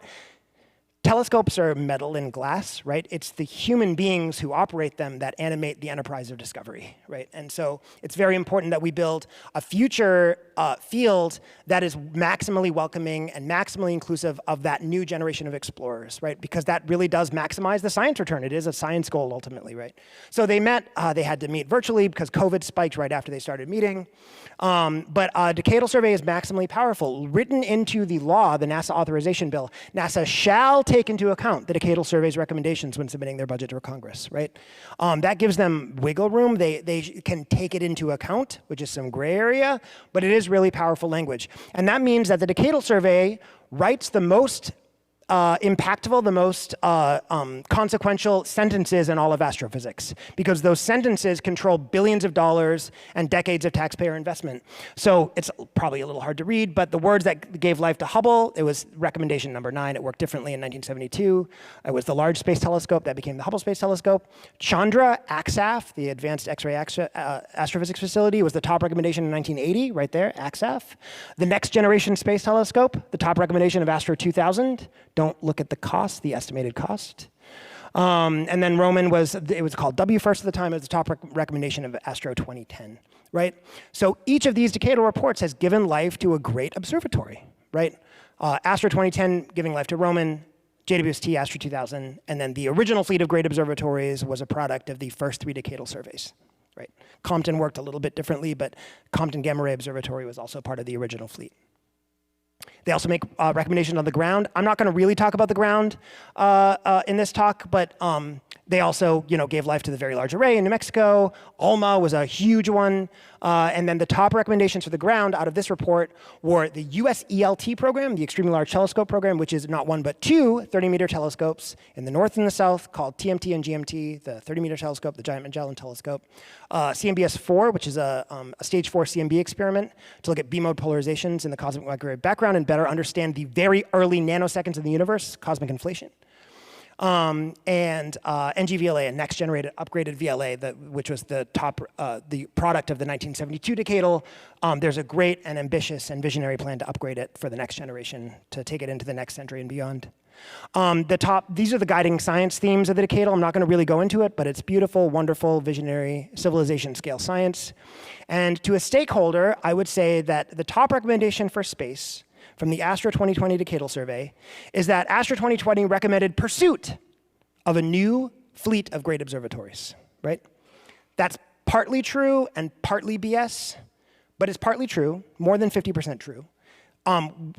telescopes are metal and glass, right? It's the human beings who operate them that animate the enterprise of discovery, right? And so it's very important that we build a future field that is maximally welcoming and maximally inclusive of that new generation of explorers, right? Because that really does maximize the science return. It is a science goal ultimately, right? So they met, they had to meet virtually because COVID spiked right after they started meeting. But Decadal Survey is maximally powerful. Written into the law, the NASA authorization bill, NASA shall take into account the Decadal Survey's recommendations when submitting their budget to Congress, right? That gives them wiggle room. They can take it into account, which is some gray area, but it is really powerful language. And that means that the Decadal Survey writes the most impactful, the most consequential sentences in all of astrophysics, because those sentences control billions of dollars and decades of taxpayer investment. So it's probably a little hard to read, but the words that gave life to Hubble, it was recommendation number 9. It worked differently in 1972. It was the Large Space Telescope that became the Hubble Space Telescope. Chandra X-ray, the Advanced X-ray Astrophysics Facility, was the top recommendation in 1980, right there, XF. The Next Generation Space Telescope, the top recommendation of Astro 2000. Don't look at the cost, the estimated cost. And then Roman it was called W first at the time. It was the top recommendation of Astro 2010, right? So each of these decadal reports has given life to a great observatory, right? Astro 2010 giving life to Roman, JWST, Astro 2000, and then the original fleet of great observatories was a product of the first 3 decadal surveys, right? Compton worked a little bit differently, but Compton Gamma Ray Observatory was also part of the original fleet. They also make recommendations on the ground. I'm not going to really talk about the ground in this talk, but they also, gave life to the Very Large Array in New Mexico. ALMA was a huge one. And then the top recommendations for the ground out of this report were the US ELT program, the Extremely Large Telescope program, which is not one but 2 30-meter telescopes in the north and the south called TMT and GMT, the 30-meter telescope, the Giant Magellan Telescope. CMBS-4, which is a stage 4 CMB experiment to look at B-mode polarizations in the cosmic microwave background and better understand the very early nanoseconds of the universe, cosmic inflation. And NGVLA, a next-generated upgraded VLA, which was the product of the 1972 decadal. There's a great and ambitious and visionary plan to upgrade it for the next generation to take it into the next century and beyond. These are the guiding science themes of the decadal. I'm not going to really go into it, but it's beautiful, wonderful, visionary, civilization-scale science. And to a stakeholder, I would say that the top recommendation for space from the Astro 2020 Decadal Survey is that Astro 2020 recommended pursuit of a new fleet of great observatories, right? That's partly true and partly BS, but it's partly true, more than 50% true,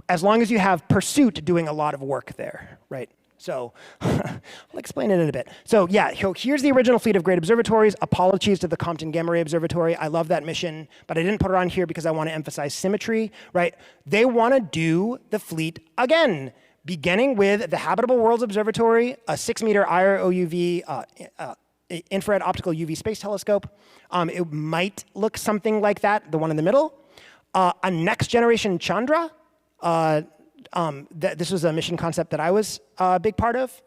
as long as you have pursuit doing a lot of work there, right? So I'll explain it in a bit. So yeah, here's the original fleet of great observatories. Apologies to the Compton Gamma Ray Observatory. I love that mission, but I didn't put it on here because I want to emphasize symmetry, right? They want to do the fleet again, beginning with the Habitable Worlds Observatory, a 6-meter IR-OUV infrared optical UV space telescope. It might look something like that, the one in the middle. A next generation Chandra, this was a mission concept that I was a big part of.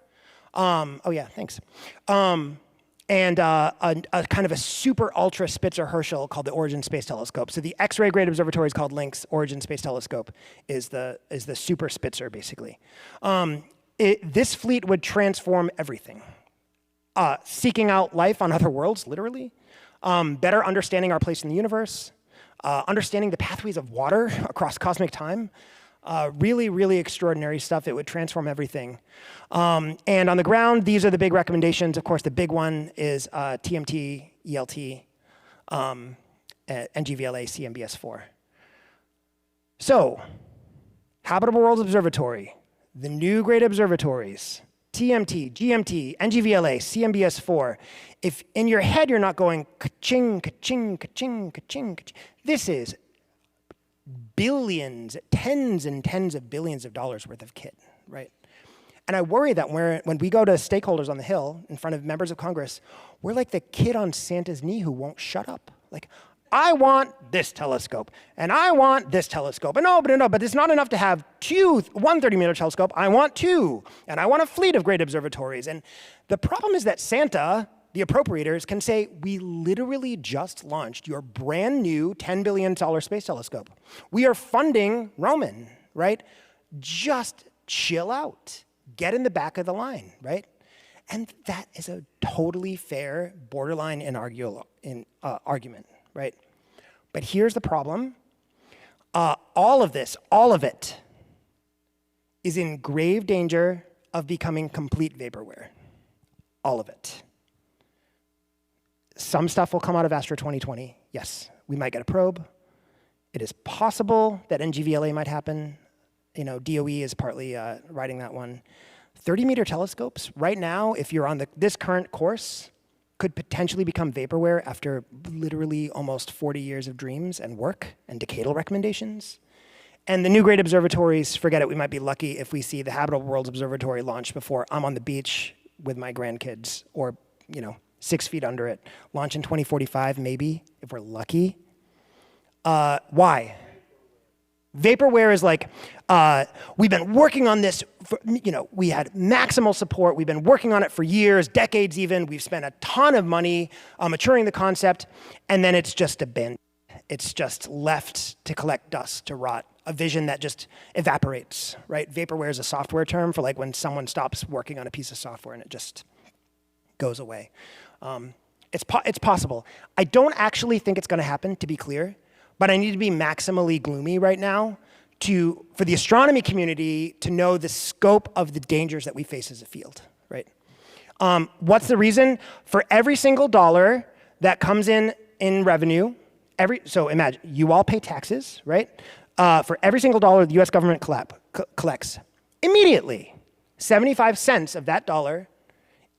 Oh yeah, thanks. And a kind of a super ultra Spitzer Herschel called the Origin Space Telescope. So the X-ray grade observatory is called Lynx. Origin Space Telescope is the super Spitzer, basically. This fleet would transform everything. Seeking out life on other worlds, literally. Better understanding our place in the universe. Understanding the pathways of water across cosmic time. Really, really extraordinary stuff. It would transform everything. And on the ground, these are the big recommendations. Of course, the big one is TMT, ELT, NGVLA, CMBS4. So, Habitable Worlds Observatory, the new great observatories, TMT, GMT, NGVLA, CMBS4. If in your head you're not going ka-ching, ka-ching, ka-ching, ka-ching, ka-ching, this is billions, tens and tens of billions of dollars worth of kit, right? And I worry that when we go to stakeholders on the Hill in front of members of Congress, we're like the kid on Santa's knee who won't shut up. Like, I want this telescope, and I want this telescope, and no, but it's not enough to have one 30-meter telescope. I want two, and I want a fleet of great observatories. And the problem is that Santa, the appropriators, can say, we literally just launched your brand new $10 billion space telescope. We are funding Roman, right? Just chill out. Get in the back of the line, right? And that is a totally fair, borderline argument, right? But here's the problem. All of it, is in grave danger of becoming complete vaporware. All of it. Some stuff will come out of Astro 2020. Yes, we might get a probe. It is possible that NGVLA might happen. You know, DOE is partly riding that one. 30-meter telescopes, right now, if you're on this current course, could potentially become vaporware after literally almost 40 years of dreams and work and decadal recommendations. And the new great observatories, forget it, we might be lucky if we see the Habitable Worlds Observatory launch before I'm on the beach with my grandkids, or, 6 feet under it. Launch in 2045, maybe, if we're lucky. Why? Vaporware is like, we've been working on this, we had maximal support. We've been working on it for years, decades even. We've spent a ton of money maturing the concept, and then it's just abandoned. It's just left to collect dust, to rot, a vision that just evaporates, right? Vaporware is a software term for like when someone stops working on a piece of software and it just goes away. It's possible. I don't actually think it's going to happen, to be clear. But I need to be maximally gloomy right now for the astronomy community to know the scope of the dangers that we face as a field, right? What's the reason? For every single dollar that comes in revenue, so imagine, you all pay taxes, right? For every single dollar the US government collects, immediately, 75 cents of that dollar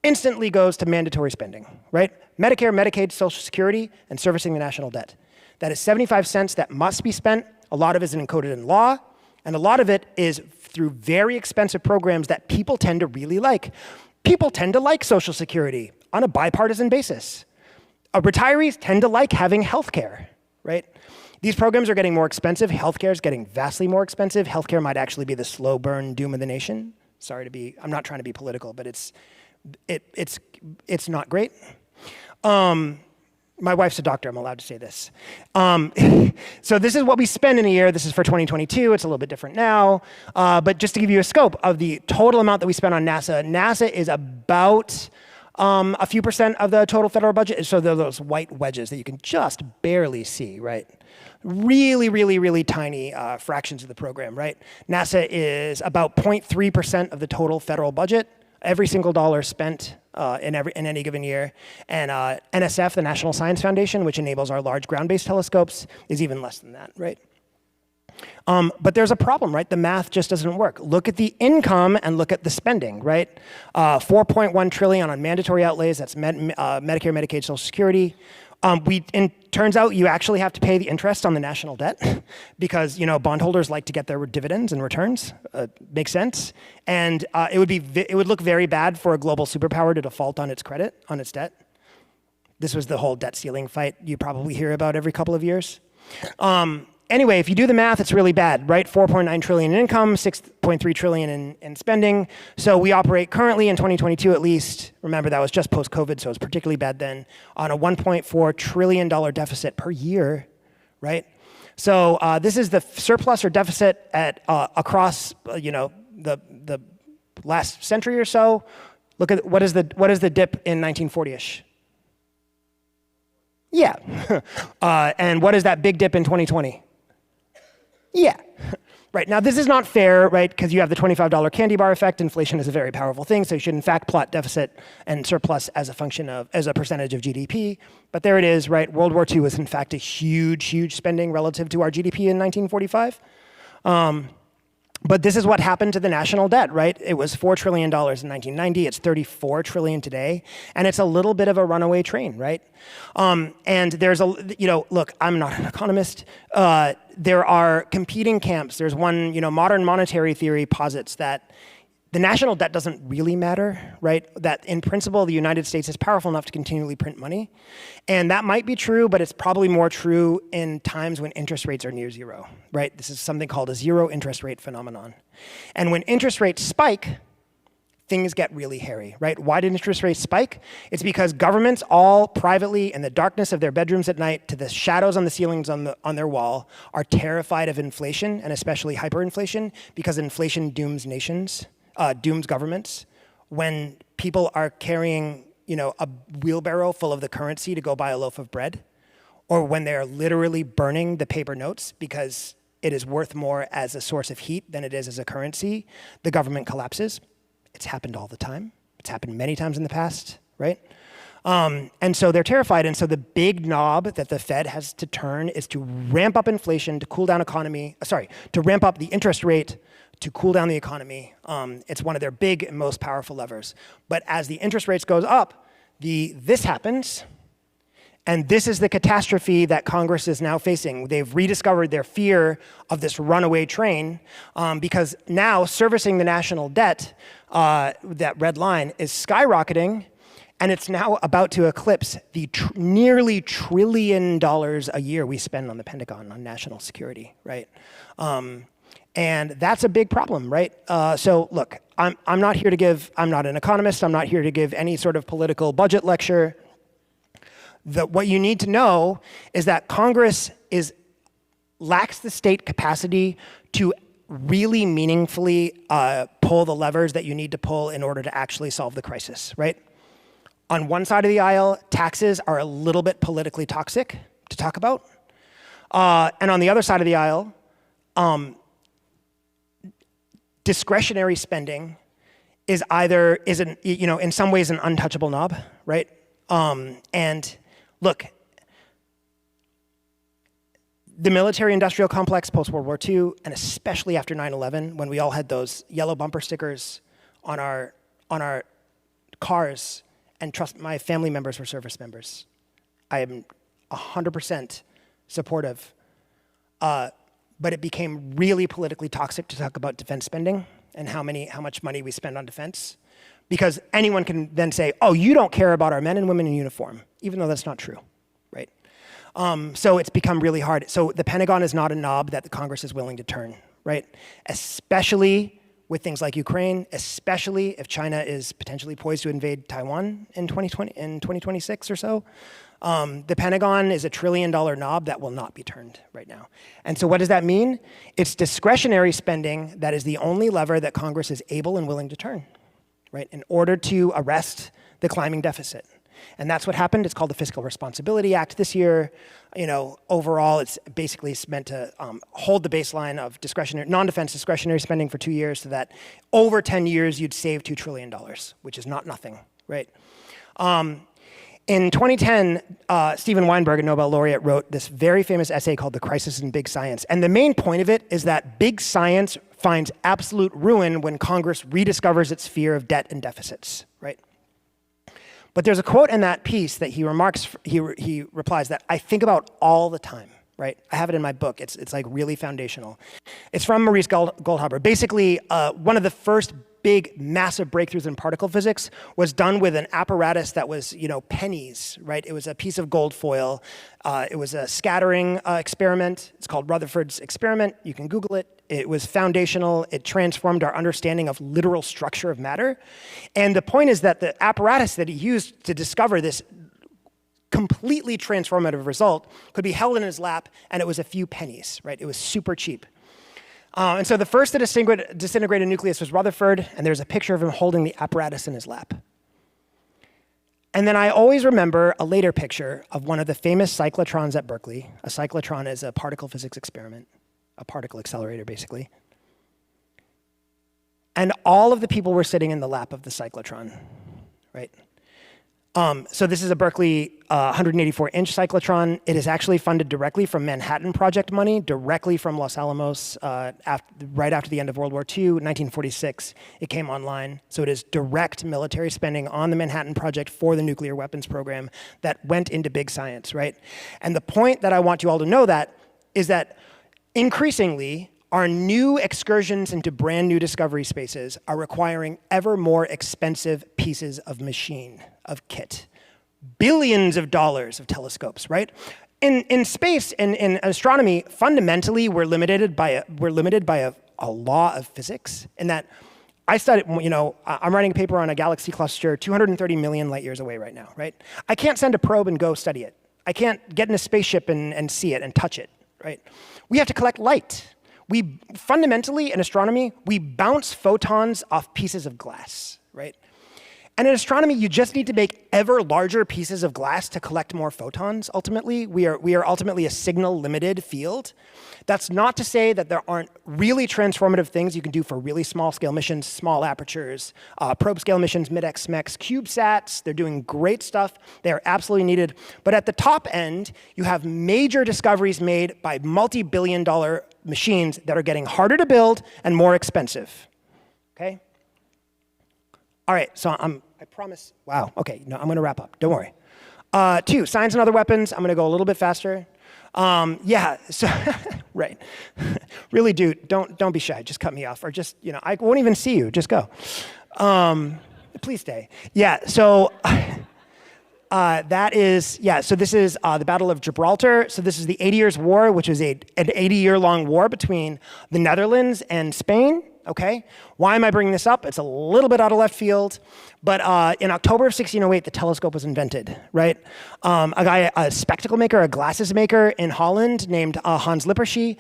instantly goes to mandatory spending, right? Medicare, Medicaid, Social Security, and servicing the national debt. That is 75 cents that must be spent. A lot of it is encoded in law, and a lot of it is through very expensive programs that people tend to really like. People tend to like Social Security on a bipartisan basis. Retirees tend to like having health care, right? These programs are getting more expensive. Healthcare is getting vastly more expensive. Healthcare might actually be the slow burn doom of the nation. I'm not trying to be political, but it's not great. My wife's a doctor, I'm allowed to say this. So this is what we spend in a year. This is for 2022, it's a little bit different now. But just to give you a scope of the total amount that we spend on NASA, NASA is about a few percent of the total federal budget. So they're those white wedges that you can just barely see, right? Really, really, really tiny fractions of the program, right? NASA is about 0.3% of the total federal budget. Every single dollar spent in any given year. And NSF, the National Science Foundation, which enables our large ground-based telescopes, is even less than that, right? But there's a problem, right? The math just doesn't work. Look at the income and look at the spending, right? 4.1 trillion on mandatory outlays, that's Medicare, Medicaid, Social Security. Turns out you actually have to pay the interest on the national debt because bondholders like to get their dividends and returns. Makes sense. And it would look very bad for a global superpower to default on its credit, on its debt. This was the whole debt ceiling fight you probably hear about every couple of years. Anyway, if you do the math, it's really bad, right? 4.9 trillion in income, 6.3 trillion in spending. So we operate currently in 2022 at least, remember that was just post-COVID, so it was particularly bad then, on a $1.4 trillion deficit per year, right? So this is the surplus or deficit at across the last century or so. Look at what is the dip in 1940-ish? Yeah. And what is that big dip in 2020? Yeah. Right. Now, this is not fair, right, because you have the $25 candy bar effect. Inflation is a very powerful thing, so you should, in fact, plot deficit and surplus as a function of, as a percentage of GDP. But there it is, right? World War II was, in fact, a huge, huge spending relative to our GDP in 1945. But this is what happened to the national debt, right? It was $4 trillion in 1990. It's $34 trillion today. And it's a little bit of a runaway train, right? And there's look, I'm not an economist. There are competing camps. There's one, modern monetary theory posits that the national debt doesn't really matter, right? That in principle, the United States is powerful enough to continually print money. And that might be true, but it's probably more true in times when interest rates are near zero, right? This is something called a zero interest rate phenomenon. And when interest rates spike, things get really hairy, right? Why did interest rates spike? It's because governments all privately in the darkness of their bedrooms at night to the shadows on the ceilings on their wall are terrified of inflation and especially hyperinflation because inflation dooms nations. Dooms governments when people are carrying, a wheelbarrow full of the currency to go buy a loaf of bread, or when they're literally burning the paper notes because it is worth more as a source of heat than it is as a currency, the government collapses. It's happened all the time. It's happened many times in the past, right? And so they're terrified. And so the big knob that the Fed has to turn is to ramp up inflation, to cool down to ramp up the interest rate, to cool down the economy. It's one of their big and most powerful levers. But as the interest rates goes up, this happens. And this is the catastrophe that Congress is now facing. They've rediscovered their fear of this runaway train because now servicing the national debt, that red line, is skyrocketing. And it's now about to eclipse the nearly $1 trillion a year we spend on the Pentagon on national security, right? And that's a big problem, right? So look, I'm not an economist. I'm not here to give any sort of political budget lecture. What you need to know is that Congress lacks the state capacity to really meaningfully pull the levers that you need to pull in order to actually solve the crisis, right? On one side of the aisle, taxes are a little bit politically toxic to talk about. And on the other side of the aisle, discretionary spending is in some ways an untouchable knob, right? And look, the military-industrial complex post-World War II, and especially after 9/11, when we all had those yellow bumper stickers on our cars, and trust my family members were service members. I am 100% supportive. But it became really politically toxic to talk about defense spending and how much money we spend on defense. Because anyone can then say, oh, you don't care about our men and women in uniform, even though that's not true, right? So it's become really hard. So the Pentagon is not a knob that the Congress is willing to turn, right? Especially with things like Ukraine, especially if China is potentially poised to invade Taiwan in 2026 or so. The Pentagon is a $1 trillion knob that will not be turned right now. And so what does that mean? It's discretionary spending that is the only lever that Congress is able and willing to turn, right, in order to arrest the climbing deficit. And that's what happened. It's called the Fiscal Responsibility Act this year. Overall, it's basically meant to hold the baseline of non-defense discretionary spending for 2 years so that over 10 years, you'd save $2 trillion, which is not nothing, right? In 2010, Steven Weinberg, a Nobel laureate, wrote this very famous essay called The Crisis in Big Science. And the main point of it is that big science finds absolute ruin when Congress rediscovers its fear of debt and deficits, right? But there's a quote in that piece that he replies that I think about all the time, right? I have it in my book. It's like really foundational. It's from Maurice Goldhaber. Basically, one of the first big, massive breakthroughs in particle physics was done with an apparatus that was, pennies, right? It was a piece of gold foil. It was a scattering experiment. It's called Rutherford's experiment. You can Google it. It was foundational. It transformed our understanding of literal structure of matter. And the point is that the apparatus that he used to discover this completely transformative result could be held in his lap, and it was a few pennies, right? It was super cheap. And so the first to disintegrate a nucleus was Rutherford, and there's a picture of him holding the apparatus in his lap. And then I always remember a later picture of one of the famous cyclotrons at Berkeley. A cyclotron is a particle physics experiment, a particle accelerator, basically. And all of the people were sitting in the lap of the cyclotron, right? So this is a Berkeley 184-inch cyclotron. It is actually funded directly from Manhattan Project money, directly from Los Alamos, right after the end of World War II, 1946. It came online. So it is direct military spending on the Manhattan Project for the nuclear weapons program that went into big science, right? And the point that I want you all to know that is that increasingly, our new excursions into brand new discovery spaces are requiring ever more expensive pieces of machine, of kit. Billions of dollars of telescopes, right? In space, in astronomy, fundamentally, we're limited by a law of physics in that I studied, I'm writing a paper on a galaxy cluster 230 million light years away right now, right? I can't send a probe and go study it. I can't get in a spaceship and see it and touch it, right? We have to collect light. We fundamentally, in astronomy, we bounce photons off pieces of glass, right? And in astronomy, you just need to make ever larger pieces of glass to collect more photons, ultimately. We are ultimately a signal-limited field. That's not to say that there aren't really transformative things you can do for really small-scale missions, small apertures, probe-scale missions, mid-X, SMEX, CubeSats. They're doing great stuff. They are absolutely needed. But at the top end, you have major discoveries made by multi-billion-dollar machines that are getting harder to build and more expensive, okay? All right, so I promise, wow, okay, no, I'm gonna wrap up, don't worry. 2, science and other weapons. I'm gonna go a little bit faster. Yeah, so, right. Really, dude, don't be shy, just cut me off, or just, I won't even see you, just go. Please stay. Yeah, so, so this is the Battle of Gibraltar. So this is the 80 Years' War, which is an 80-year-long war between the Netherlands and Spain. Okay, why am I bringing this up? It's a little bit out of left field, but in October of 1608, the telescope was invented, right? A spectacle maker, a glasses maker in Holland named Hans Lippershey,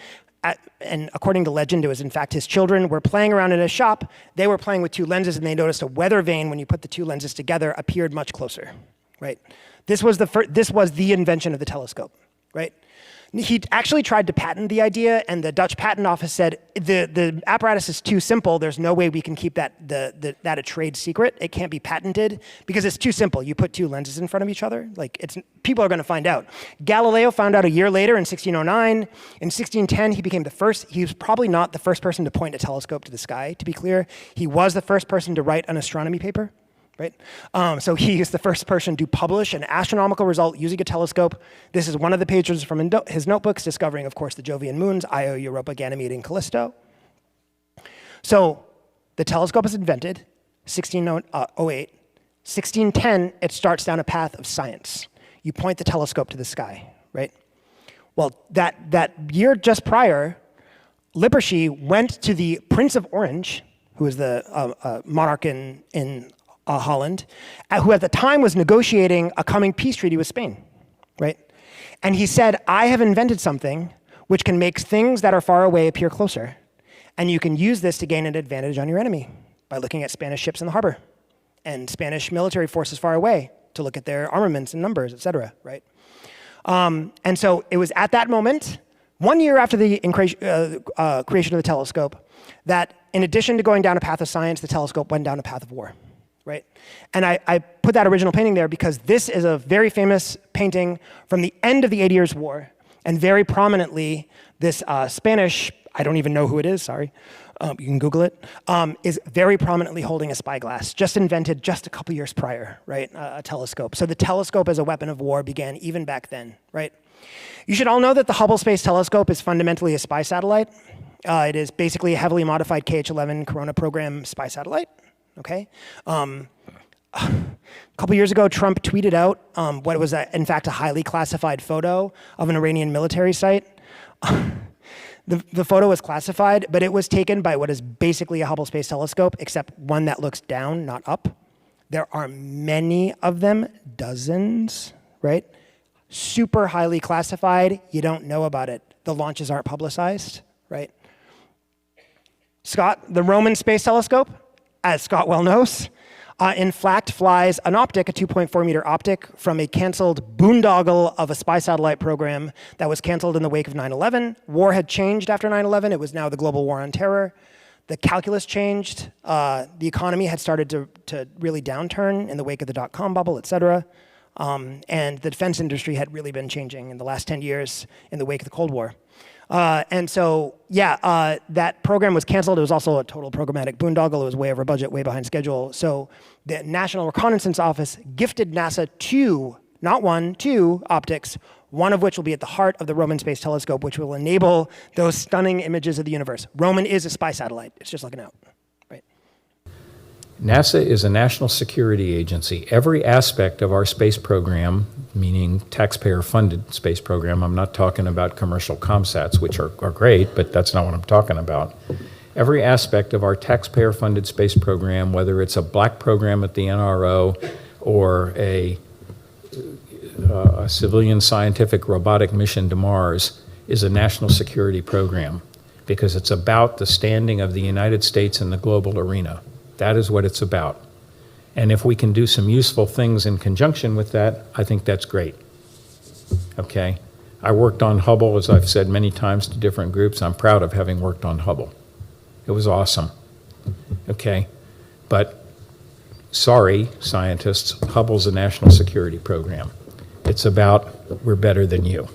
and according to legend, it was in fact his children, were playing around in a shop. They were playing with 2 lenses, and they noticed a weather vane, when you put the 2 lenses together, appeared much closer, right? This was the invention of the telescope, right? He actually tried to patent the idea, and the Dutch patent office said, the apparatus is too simple. There's no way we can keep that a trade secret. It can't be patented because it's too simple. You put 2 lenses in front of each other. People are going to find out. Galileo found out a year later in 1609. In 1610, he became the first. He was probably not the first person to point a telescope to the sky, to be clear. He was the first person to write an astronomy paper. Right? So he is the first person to publish an astronomical result using a telescope. This is one of the pages from his notebooks, discovering, of course, the Jovian moons, Io, Europa, Ganymede, and Callisto. So the telescope is invented, 1608. 1610, it starts down a path of science. You point the telescope to the sky, right? Well, that year just prior, Lippershey went to the Prince of Orange, who was the monarch in Holland, who at the time was negotiating a coming peace treaty with Spain, right? And he said, I have invented something which can make things that are far away appear closer. And you can use this to gain an advantage on your enemy by looking at Spanish ships in the harbor and Spanish military forces far away to look at their armaments and numbers, et cetera, right? And so it was at that moment, 1 year after the creation of the telescope, that in addition to going down a path of science, the telescope went down a path of war. Right? And I put that original painting there because this is a very famous painting from the end of the 80 Years' War, and very prominently, this Spanish, I don't even know who it is, sorry, you can Google it, is very prominently holding a spyglass, just invented just a couple years prior, right? A telescope. So the telescope as a weapon of war began even back then, right? You should all know that the Hubble Space Telescope is fundamentally a spy satellite. It is basically a heavily modified KH-11 Corona program spy satellite, okay? A couple years ago, Trump tweeted out what was, in fact, a highly classified photo of an Iranian military site. The photo was classified, but it was taken by what is basically a Hubble Space Telescope, except one that looks down, not up. There are many of them, dozens, right? Super highly classified, you don't know about it. The launches aren't publicized, right? Scott, the Roman Space Telescope, as Scott well knows, in fact flies an optic, a 2.4 meter optic, from a canceled boondoggle of a spy satellite program that was canceled in the wake of 9/11. War had changed after 9/11. It was now the global war on terror. The calculus changed. The economy had started to really downturn in the wake of the dot-com bubble, et cetera. And the defense industry had really been changing in the last 10 years in the wake of the Cold War. And so, yeah, that program was canceled. It was also a total programmatic boondoggle. It was way over budget, way behind schedule. So the National Reconnaissance Office gifted NASA two, not one, two optics, one of which will be at the heart of the Roman Space Telescope, which will enable those stunning images of the universe. Roman is a spy satellite. It's just looking out, right? NASA is a national security agency. Every aspect of our space program, meaning taxpayer-funded space program, I'm not talking about commercial ComSats, which are great, but that's not what I'm talking about. Every aspect of our taxpayer-funded space program, whether it's a black program at the NRO or a civilian scientific robotic mission to Mars, is a national security program because it's about the standing of the United States in the global arena. That is what it's about. And if we can do some useful things in conjunction with that, I think that's great. Okay? I worked on Hubble, as I've said many times to different groups. I'm proud of having worked on Hubble. It was awesome. Okay? But sorry, scientists, Hubble's a national security program. It's about we're better than you.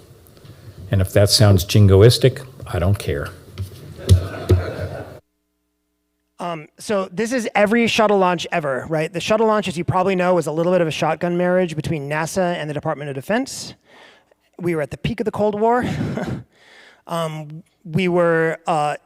And if that sounds jingoistic, I don't care. So this is every shuttle launch ever, right? The shuttle launch, as you probably know, was a little bit of a shotgun marriage between NASA and the Department of Defense. We were at the peak of the Cold War. We were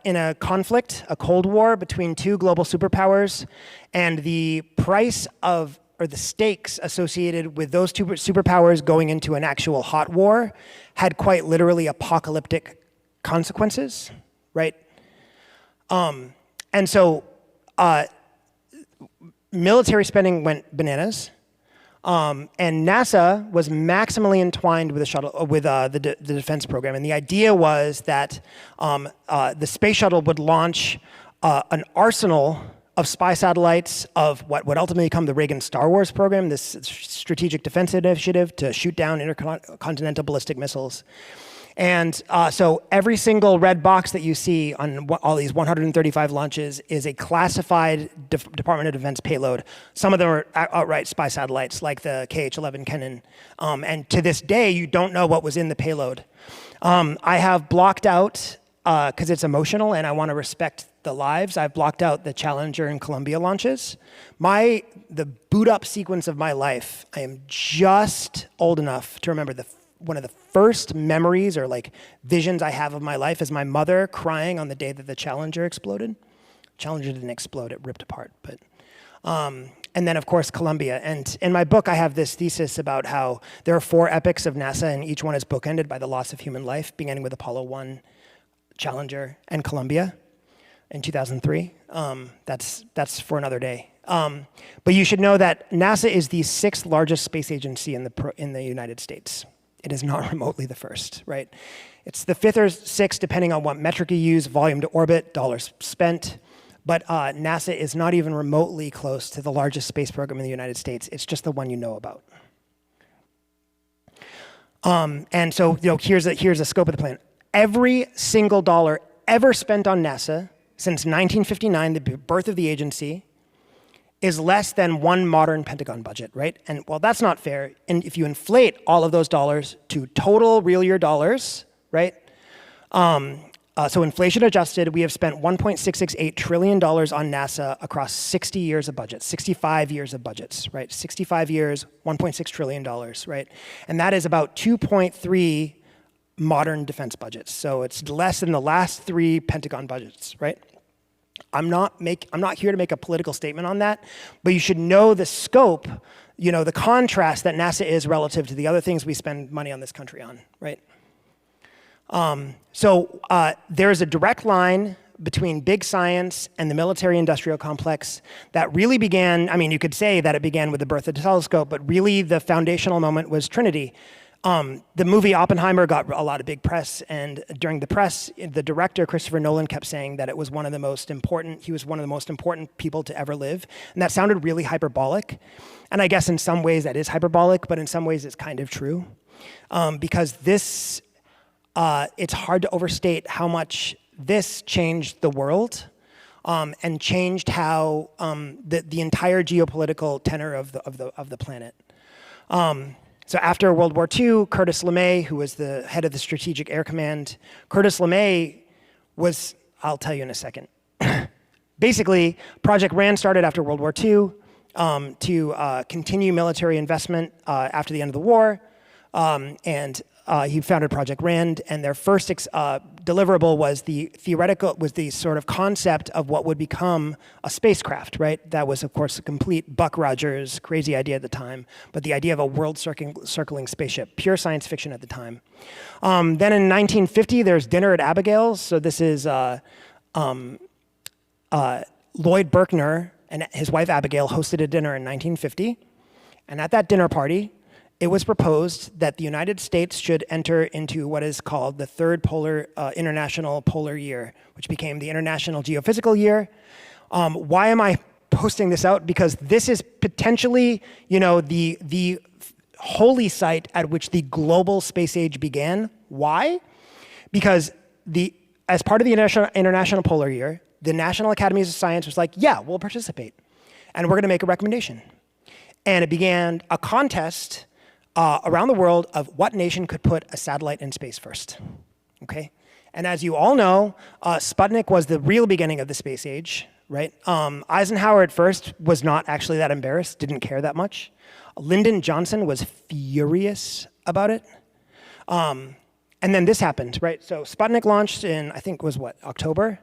in a conflict, a Cold War between two global superpowers, and the price of, or the stakes associated with those two superpowers going into an actual hot war had quite literally apocalyptic consequences, right? And so military spending went bananas, and NASA was maximally entwined with the shuttle, with the defense program. And the idea was that the space shuttle would launch an arsenal of spy satellites of what would ultimately become the Reagan Star Wars program, this strategic defense initiative to shoot down intercontinental ballistic missiles. And so every single red box that you see on all these 135 launches is a classified Department of Defense payload. Some of them are outright spy satellites, like the KH-11 Kennen. And to this day, you don't know what was in the payload. I have blocked out, because it's emotional and I want to respect the lives, I've blocked out the Challenger and Columbia launches. The boot up sequence of my life, I am just old enough to remember one of the first memories or like visions I have of my life is my mother crying on the day that the Challenger exploded. Challenger didn't explode, it ripped apart. But and then of course Columbia. And in my book I have this thesis about how there are 4 epics of NASA and each one is bookended by the loss of human life, beginning with Apollo 1, Challenger, and Columbia in 2003. That's for another day. But you should know that NASA is the 6th largest space agency in the United States. It is not remotely the first, right? It's the 5th or 6th, depending on what metric you use, volume to orbit, dollars spent. But NASA is not even remotely close to the largest space program in the United States. It's just the one you know about. And so, here's a scope of the plan. Every single dollar ever spent on NASA since 1959, the birth of the agency, is less than one modern Pentagon budget, right? And well, that's not fair. And if you inflate all of those dollars to total real year dollars, right? So inflation adjusted, we have spent $1.668 trillion on NASA across 60 years of budgets, 65 years of budgets, right? 65 years, $1.6 trillion, right? And that is about 2.3 modern defense budgets. So it's less than the last 3 Pentagon budgets, right? I'm not here to make a political statement on that, but you should know the scope, the contrast that NASA is relative to the other things we spend money on this country on, right? There's a direct line between big science and the military-industrial complex that really began, you could say that it began with the birth of the telescope, but really the foundational moment was Trinity. The movie Oppenheimer got a lot of big press, and during the press, the director, Christopher Nolan, kept saying that he was one of the most important people to ever live, and that sounded really hyperbolic. And I guess in some ways that is hyperbolic, but in some ways it's kind of true. Because this, it's hard to overstate how much this changed the world, and changed how the entire geopolitical tenor of the planet. So after World War II, Curtis LeMay, who was the head of the Strategic Air Command, Curtis LeMay was, I'll tell you in a second. Basically, Project RAND started after World War II to continue military investment after the end of the war. And he founded Project RAND, and their first deliverable was the sort of concept of what would become a spacecraft, right? That was, of course, a complete Buck Rogers crazy idea at the time, but the idea of a world-circling spaceship, pure science fiction at the time. Then in 1950, there's Dinner at Abigail's. So this is Lloyd Berkner and his wife Abigail hosted a dinner in 1950, and at that dinner party, it was proposed that the United States should enter into what is called the third international polar year, which became the International Geophysical Year. Why am I posting this out? Because this is potentially, the holy site at which the global space age began. Why? Because as part of the International Polar Year, the National Academies of Science was like, yeah, we'll participate, and we're going to make a recommendation. And it began a contest around the world of what nation could put a satellite in space first, okay? And as you all know, Sputnik was the real beginning of the space age, right? Eisenhower at first was not actually that embarrassed, didn't care that much. Lyndon Johnson was furious about it. And then this happened, right? So Sputnik launched in, I think was October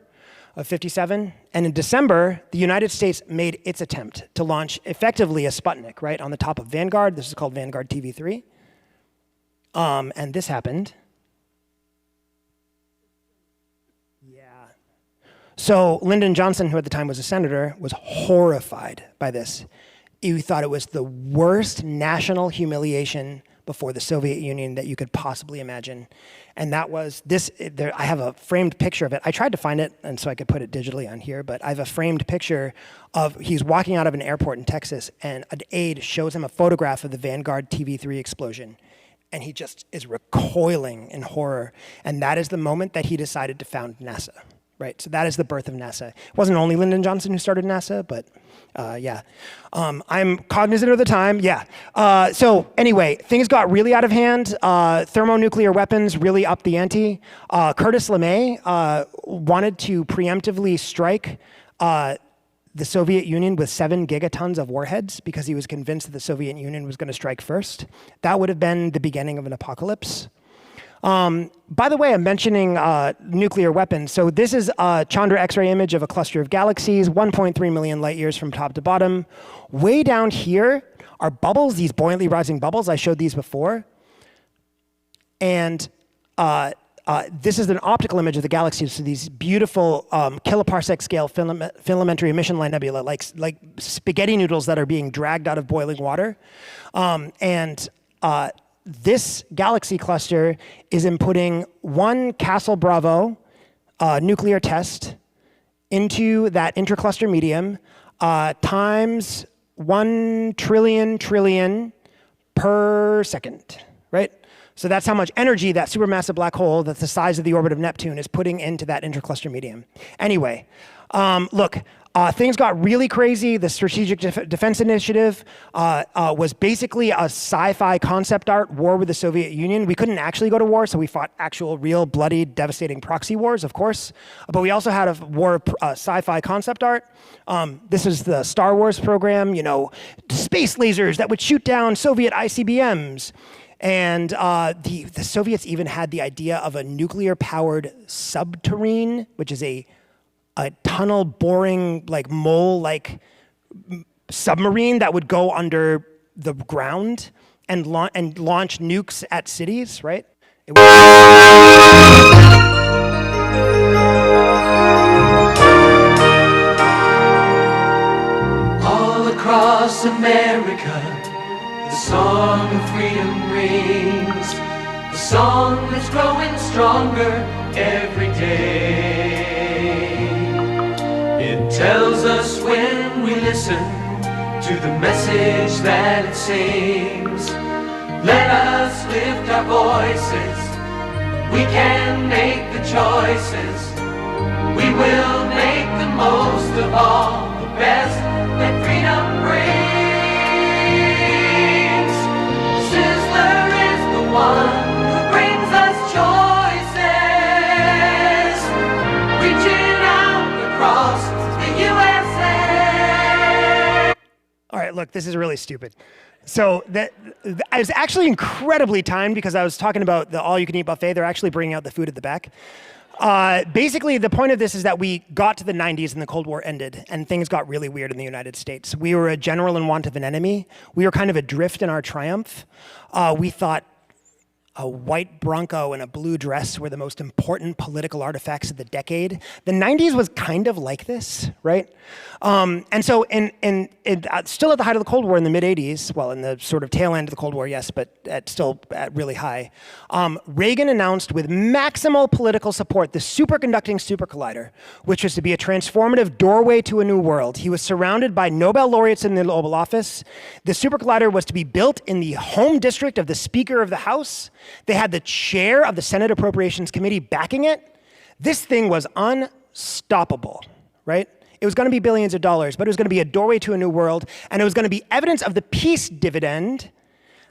of 57. And in December, the United States made its attempt to launch effectively a Sputnik, right, on the top of Vanguard. This is called Vanguard TV3. And this happened. Yeah. So Lyndon Johnson, who at the time was a senator, was horrified by this. He thought it was the worst national humiliation before the Soviet Union that you could possibly imagine. And that was this, I have a framed picture of it. I tried to find it, and so I could put it digitally on here, but I have a framed picture of, he's walking out of an airport in Texas, and an aide shows him a photograph of the Vanguard TV3 explosion. And he just is recoiling in horror. And that is the moment that he decided to found NASA, right? So that is the birth of NASA. It wasn't only Lyndon Johnson who started NASA, but yeah. I'm cognizant of the time, yeah. So anyway, things got really out of hand. Thermonuclear weapons really upped the ante. Curtis LeMay wanted to preemptively strike the Soviet Union with 7 gigatons of warheads because he was convinced that the Soviet Union was going to strike first. That would have been the beginning of an apocalypse. By the way, I'm mentioning nuclear weapons. So this is a Chandra X-ray image of a cluster of galaxies, 1.3 million light years from top to bottom. Way down here are bubbles, these buoyantly rising bubbles. I showed these before. And this is an optical image of the galaxies. So these beautiful kiloparsec scale filamentary emission line nebula, like spaghetti noodles that are being dragged out of boiling water. This galaxy cluster is inputting one Castle Bravo nuclear test into that intercluster medium times 1 trillion per second, right? So that's how much energy that supermassive black hole that's the size of the orbit of Neptune is putting into that intercluster medium. Anyway, look, things got really crazy. The Strategic Defense Initiative was basically a sci-fi concept art war with the Soviet Union. We couldn't actually go to war, so we fought actual, real, bloody, devastating proxy wars, of course. But we also had a war sci-fi concept art. This is the Star Wars program, space lasers that would shoot down Soviet ICBMs. And the Soviets even had the idea of a nuclear-powered submarine, which is a tunnel boring, like mole-like submarine that would go under the ground and launch nukes at cities, right? All across America, the song of freedom rings, the song that's growing stronger every day. It tells us when we listen to the message that it sings. Let us lift our voices. We can make the choices. We will make the most of all the best that freedom brings. Sizzler is the one who brings us choices. Reaching out across the USA. All right, look, this is really stupid. So I was actually incredibly timed because I was talking about the all-you-can-eat buffet. They're actually bringing out the food at the back. Basically, the point of this is that we got to the 90s and the Cold War ended, and things got really weird in the United States. We were a general in want of an enemy. We were kind of adrift in our triumph. We thought a white Bronco and a blue dress were the most important political artifacts of the decade. The 90s was kind of like this, right? And so still at the height of the Cold War in the mid-80s, well, in the sort of tail end of the Cold War, yes, but still at really high, Reagan announced with maximal political support the superconducting super collider, which was to be a transformative doorway to a new world. He was surrounded by Nobel laureates in the Oval Office. The super collider was to be built in the home district of the Speaker of the House. They had the chair of the Senate Appropriations Committee backing it. This thing was unstoppable, right? It was going to be billions of dollars, but it was going to be a doorway to a new world, and it was going to be evidence of the peace dividend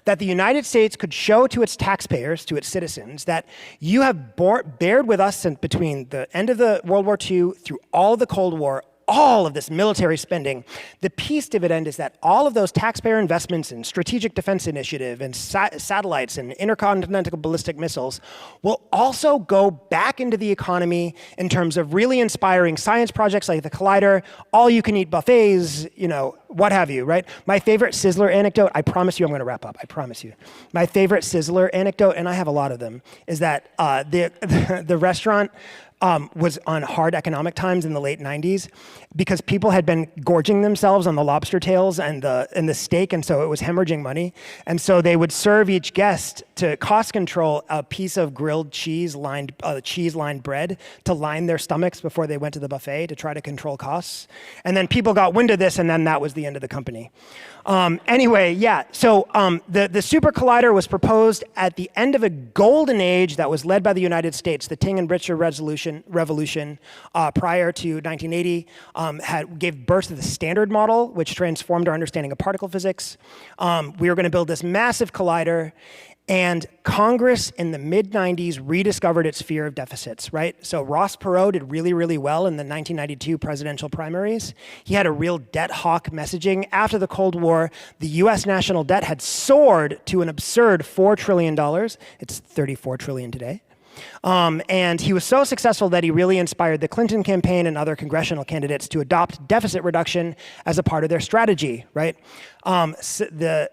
that the United States could show to its taxpayers, to its citizens, that you have bared with us between the end of the World War II through all of the Cold War, all of this military spending. The peace dividend is that all of those taxpayer investments in strategic defense initiative and satellites and intercontinental ballistic missiles will also go back into the economy in terms of really inspiring science projects like the Collider, all-you-can-eat buffets, you know, what have you, right? My favorite Sizzler anecdote, I promise you I'm going to wrap up, I promise you. My favorite Sizzler anecdote, and I have a lot of them, is that the restaurant was on hard economic times in the late 90s because people had been gorging themselves on the lobster tails and the steak, and so it was hemorrhaging money. And so they would serve each guest to cost control a piece of grilled cheese-lined bread to line their stomachs before they went to the buffet to try to control costs. And then people got wind of this, and then that was the end of the company. Anyway, yeah, so the Super Collider was proposed at the end of a golden age that was led by the United States. The Ting and Britcher revolution prior to 1980 gave birth to the Standard Model, which transformed our understanding of particle physics. We were going to build this massive collider, and Congress in the mid-90s rediscovered its fear of deficits, right? So Ross Perot did really, really well in the 1992 presidential primaries. He had a real debt hawk messaging. After the Cold War, the US national debt had soared to an absurd $4 trillion. It's $34 trillion today. And he was so successful that he really inspired the Clinton campaign and other congressional candidates to adopt deficit reduction as a part of their strategy, right? The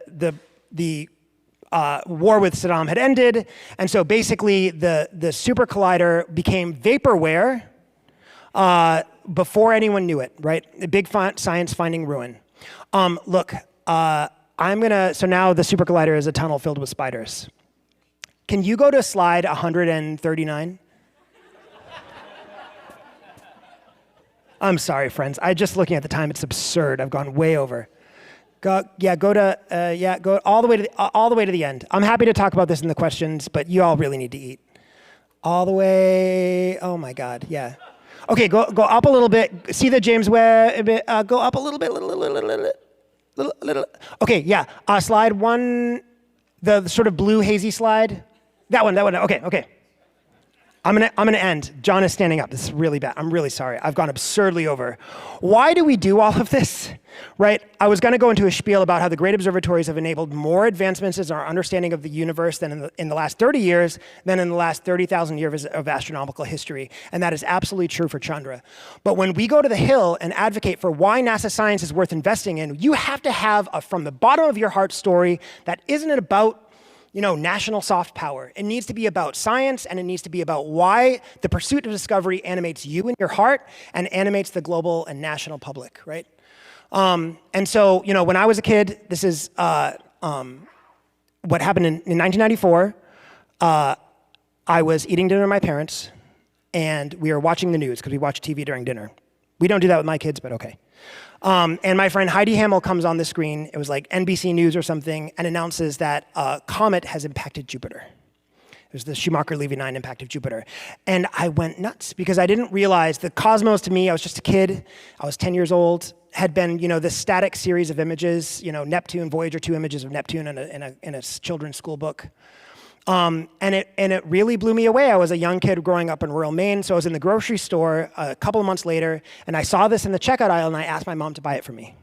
war with Saddam had ended, and so basically the super collider became vaporware before anyone knew it, right? A big science finding ruin. So now the super collider is a tunnel filled with spiders. Can you go to slide 139? I'm sorry, friends. Just looking at the time, it's absurd. I've gone way over. Go all the way to the end. I'm happy to talk about this in the questions, but you all really need to eat. All the way. Oh my God. Yeah. Okay. Go up a little bit. See the James Webb. Go up a little bit. Little. Okay. Yeah. Slide one. The sort of blue hazy slide. That one. Okay. I'm gonna end. John is standing up. This is really bad. I'm really sorry. I've gone absurdly over. Why do we do all of this? Right? I was gonna go into a spiel about how the great observatories have enabled more advancements in our understanding of the universe than in the last 30 years than in the last 30,000 years of astronomical history. And that is absolutely true for Chandra. But when we go to the Hill and advocate for why NASA science is worth investing in, you have to have a from the bottom of your heart story that isn't about national soft power. It needs to be about science, and it needs to be about why the pursuit of discovery animates you in your heart and animates the global and national public, right? And so, when I was a kid, this is what happened in 1994. I was eating dinner with my parents, and we were watching the news because we watch TV during dinner. We don't do that with my kids, but okay. And my friend Heidi Hamill comes on the screen, it was like NBC News or something, and announces that a comet has impacted Jupiter. It was the Schumacher-Levy-9 impact of Jupiter. And I went nuts because I didn't realize the cosmos to me, I was just a kid, I was 10 years old, had been, this static series of images, Neptune, Voyager 2 images of Neptune in a children's school book. And it really blew me away. I was a young kid growing up in rural Maine, so I was in the grocery store a couple of months later, and I saw this in the checkout aisle, and I asked my mom to buy it for me.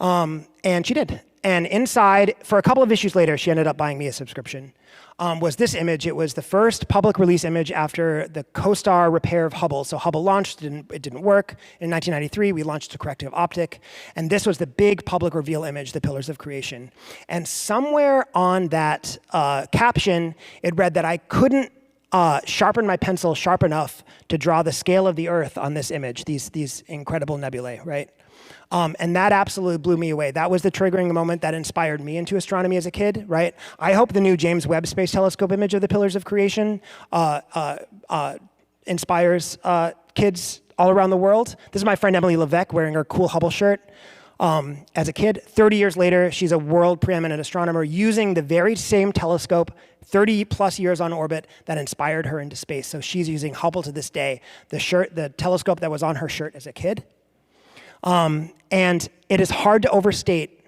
And she did. And inside, for a couple of issues later, she ended up buying me a subscription, was this image. It was the first public release image after the COSTAR repair of Hubble. So Hubble launched, it didn't work. In 1993, we launched a corrective optic. And this was the big public reveal image, the Pillars of Creation. And somewhere on that caption, it read that I couldn't sharpen my pencil sharp enough to draw the scale of the Earth on this image, these incredible nebulae, right? And that absolutely blew me away. That was the triggering moment that inspired me into astronomy as a kid, right? I hope the new James Webb Space Telescope image of the Pillars of Creation inspires kids all around the world. This is my friend Emily Levesque wearing her cool Hubble shirt. As a kid, 30 years later, she's a world preeminent astronomer using the very same telescope, 30 plus years on orbit, that inspired her into space. So she's using Hubble to this day, the telescope that was on her shirt as a kid. And it is hard to overstate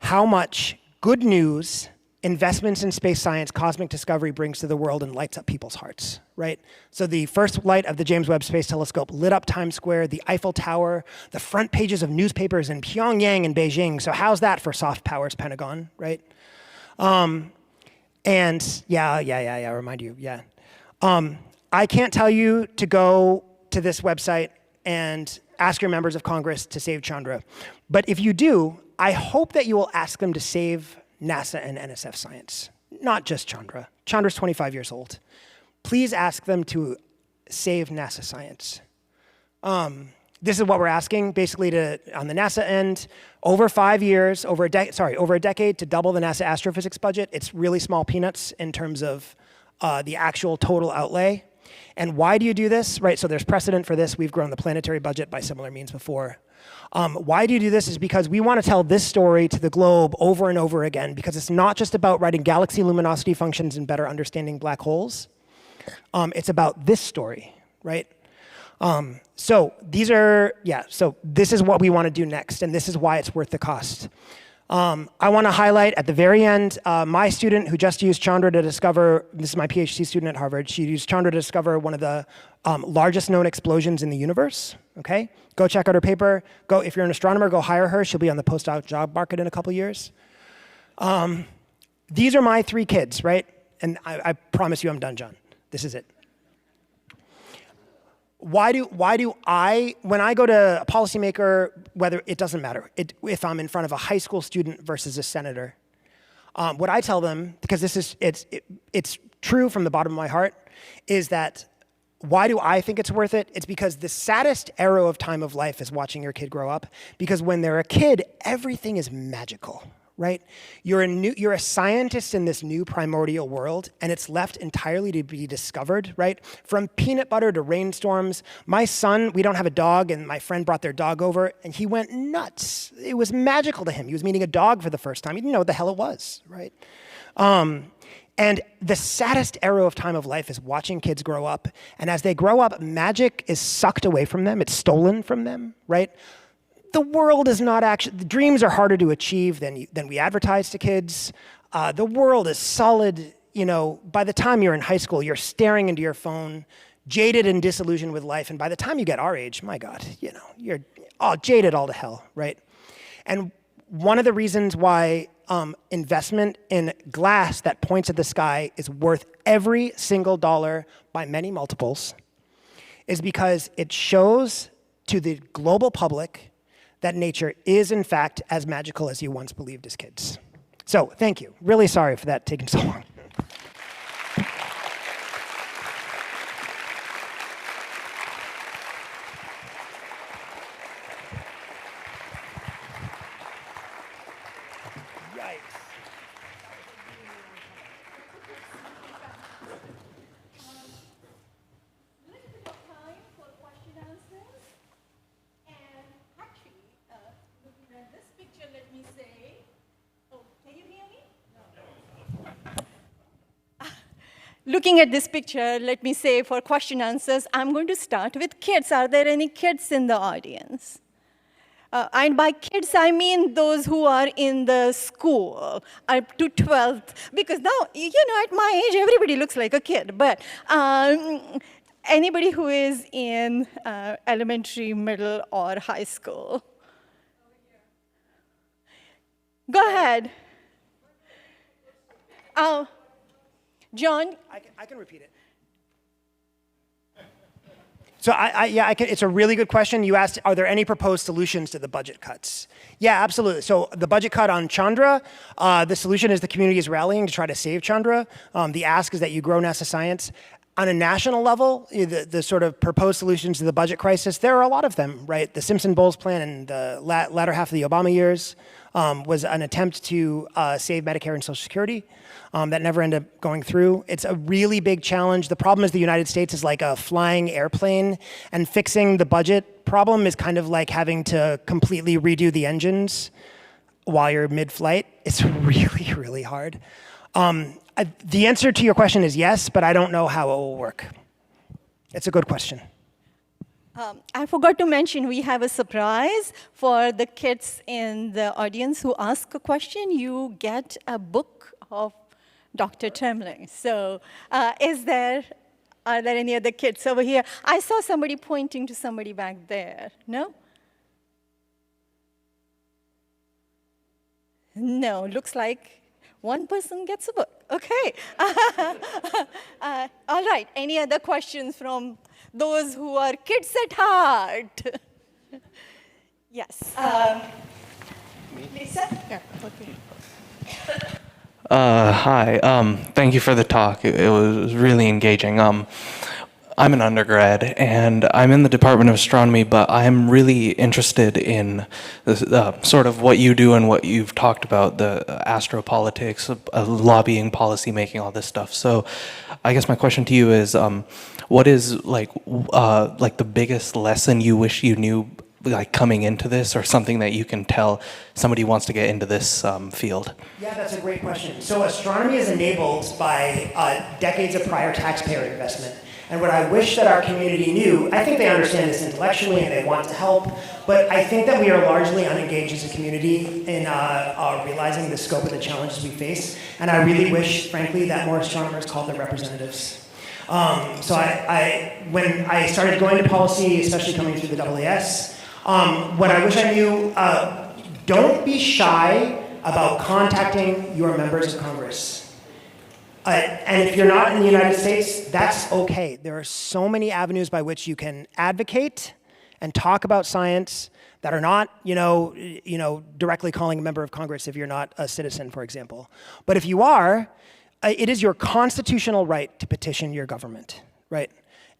how much good news investments in space science, cosmic discovery brings to the world and lights up people's hearts, right? So the first light of the James Webb Space Telescope lit up Times Square, the Eiffel Tower, the front pages of newspapers in Pyongyang and Beijing. So how's that for soft power's Pentagon, right? And yeah, remind you, yeah. I can't tell you to go to this website and ask your members of Congress to save Chandra. But if you do, I hope that you will ask them to save NASA and NSF science, not just Chandra. Chandra's 25 years old. Please ask them to save NASA science. This is what we're asking, basically, on the NASA end, over 5 years, over a decade, to double the NASA astrophysics budget. It's really small peanuts in terms of the actual total outlay. And why do you do this? Right, so there's precedent for this. We've grown the planetary budget by similar means before. Why do you do this is because we want to tell this story to the globe over and over again, because it's not just about writing galaxy luminosity functions and better understanding black holes. It's about this story, right? So this is what we want to do next, and this is why it's worth the cost. I want to highlight at the very end, my student who just used Chandra to discover, this is my PhD student at Harvard, she used Chandra to discover one of the largest known explosions in the universe, okay? Go check out her paper. If you're an astronomer, go hire her. She'll be on the postdoc job market in a couple years. These are my 3 kids, right? And I promise you I'm done, John. This is it. Why do I, when I go to a policymaker, whether it doesn't matter, if I'm in front of a high school student versus a senator, what I tell them, because it's true from the bottom of my heart, is that why do I think it's worth it? It's because the saddest arrow of time of life is watching your kid grow up, because when they're a kid, everything is magical. Right? You're a scientist in this new primordial world, and it's left entirely to be discovered, right? From peanut butter to rainstorms. My son, we don't have a dog, and my friend brought their dog over, and he went nuts. It was magical to him. He was meeting a dog for the first time. He didn't know what the hell it was, right? And the saddest arrow of time of life is watching kids grow up, and as they grow up, magic is sucked away from them. It's stolen from them, right? The world is not actually, the dreams are harder to achieve than we advertise to kids. The world is solid, by the time you're in high school, you're staring into your phone, jaded and disillusioned with life. And by the time you get our age, my God, you're all jaded all to hell, right? And one of the reasons why investment in glass that points at the sky is worth every single dollar by many multiples is because it shows to the global public that nature is, in fact, as magical as you once believed as kids. So, thank you. Really sorry for that taking so long. Looking at this picture, let me say for question answers, I'm going to start with kids. Are there any kids in the audience? And by kids, I mean those who are in the school up to 12th. Because now, at my age, everybody looks like a kid. But anybody who is in elementary, middle, or high school? Go ahead. John? I can repeat it. So it's a really good question. You asked, are there any proposed solutions to the budget cuts? Yeah, absolutely. So the budget cut on Chandra, the solution is the community is rallying to try to save Chandra. The ask is that you grow NASA science. On a national level, the sort of proposed solutions to the budget crisis, there are a lot of them, right? The Simpson-Bowles plan in the latter half of the Obama years was an attempt to save Medicare and Social Security. That never ended up going through. It's a really big challenge. The problem is the United States is like a flying airplane, and fixing the budget problem is kind of like having to completely redo the engines while you're mid-flight. It's really, really hard. The answer to your question is yes, but I don't know how it will work. It's a good question. I forgot to mention we have a surprise for the kids in the audience who ask a question. You get a book of Dr. Tremblay. So are there any other kids over here? I saw somebody pointing to somebody back there. No? No, looks like one person gets a book. Okay. All right, any other questions from those who are kids at heart? Yes. Lisa? Yeah, okay. Hi, thank you for the talk. It was really engaging. I'm an undergrad, and I'm in the Department of Astronomy, but I'm really interested in sort of what you do and what you've talked about, the astropolitics, lobbying, policy making, all this stuff. So I guess my question to you is, what is like the biggest lesson you wish you knew like coming into this, or something that you can tell somebody who wants to get into this field? Yeah, that's a great question. So astronomy is enabled by decades of prior taxpayer investment. And what I wish that our community knew, I think they understand this intellectually and they want to help, but I think that we are largely unengaged as a community in realizing the scope of the challenges we face. And I really wish, frankly, that more astronomers called their representatives. So when I started going to policy, especially coming through the AAS, what I wish I knew, don't be shy about contacting your members of Congress. And if you're not in the United States, that's okay. There are so many avenues by which you can advocate and talk about science that are not, directly calling a member of Congress if you're not a citizen, for example. But if you are, it is your constitutional right to petition your government, right?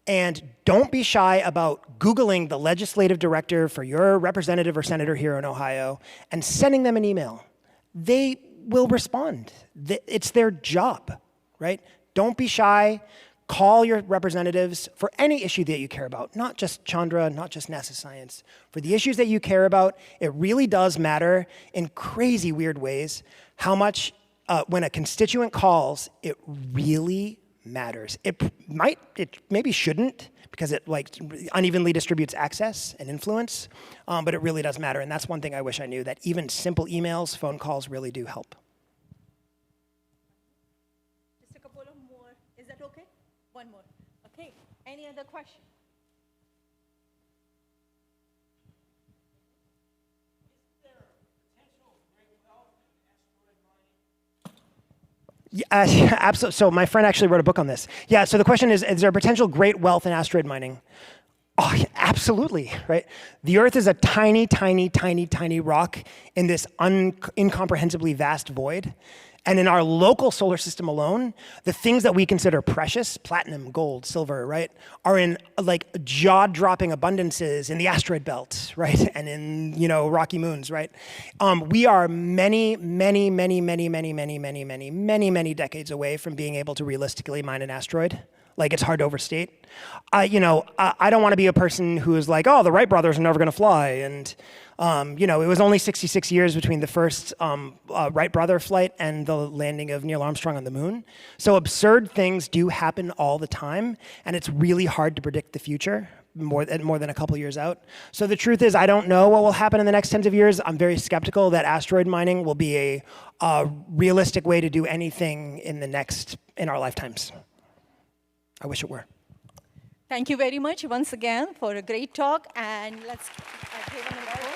And don't be shy about Googling the legislative director for your representative or senator here in Ohio and sending them an email. They will respond. It's their job, right? Don't be shy. Call your representatives for any issue that you care about, not just Chandra, not just NASA science. For the issues that you care about, it really does matter in crazy weird ways how much, when a constituent calls, it really matters. It maybe shouldn't, because it unevenly distributes access and influence, but it really does matter. And that's one thing I wish I knew, that even simple emails, phone calls really do help. other questions? Yeah, absolutely. So my friend actually wrote a book on this. Yeah, so the question is there potential great wealth in asteroid mining? Oh, yeah, absolutely, right? The Earth is a tiny, tiny, tiny, tiny rock in this incomprehensibly vast void. And in our local solar system alone, the things that we consider precious, platinum, gold, silver, right, are in like jaw-dropping abundances in the asteroid belt, right, and in, you know, rocky moons, right? We are many, many, many, many, many, many, many, many, many, many decades away from being able to realistically mine an asteroid. Like, it's hard to overstate. You know, I don't want to be a person who is like, oh, the Wright brothers are never going to fly. And, you know, it was only 66 years between the first Wright brother flight and the landing of Neil Armstrong on the moon. So absurd things do happen all the time, and it's really hard to predict the future more than a couple years out. So the truth is, I don't know what will happen in the next tens of years. I'm very skeptical that asteroid mining will be a realistic way to do anything in our lifetimes. I wish it were. Thank you very much once again for a great talk, and let's give him an applause.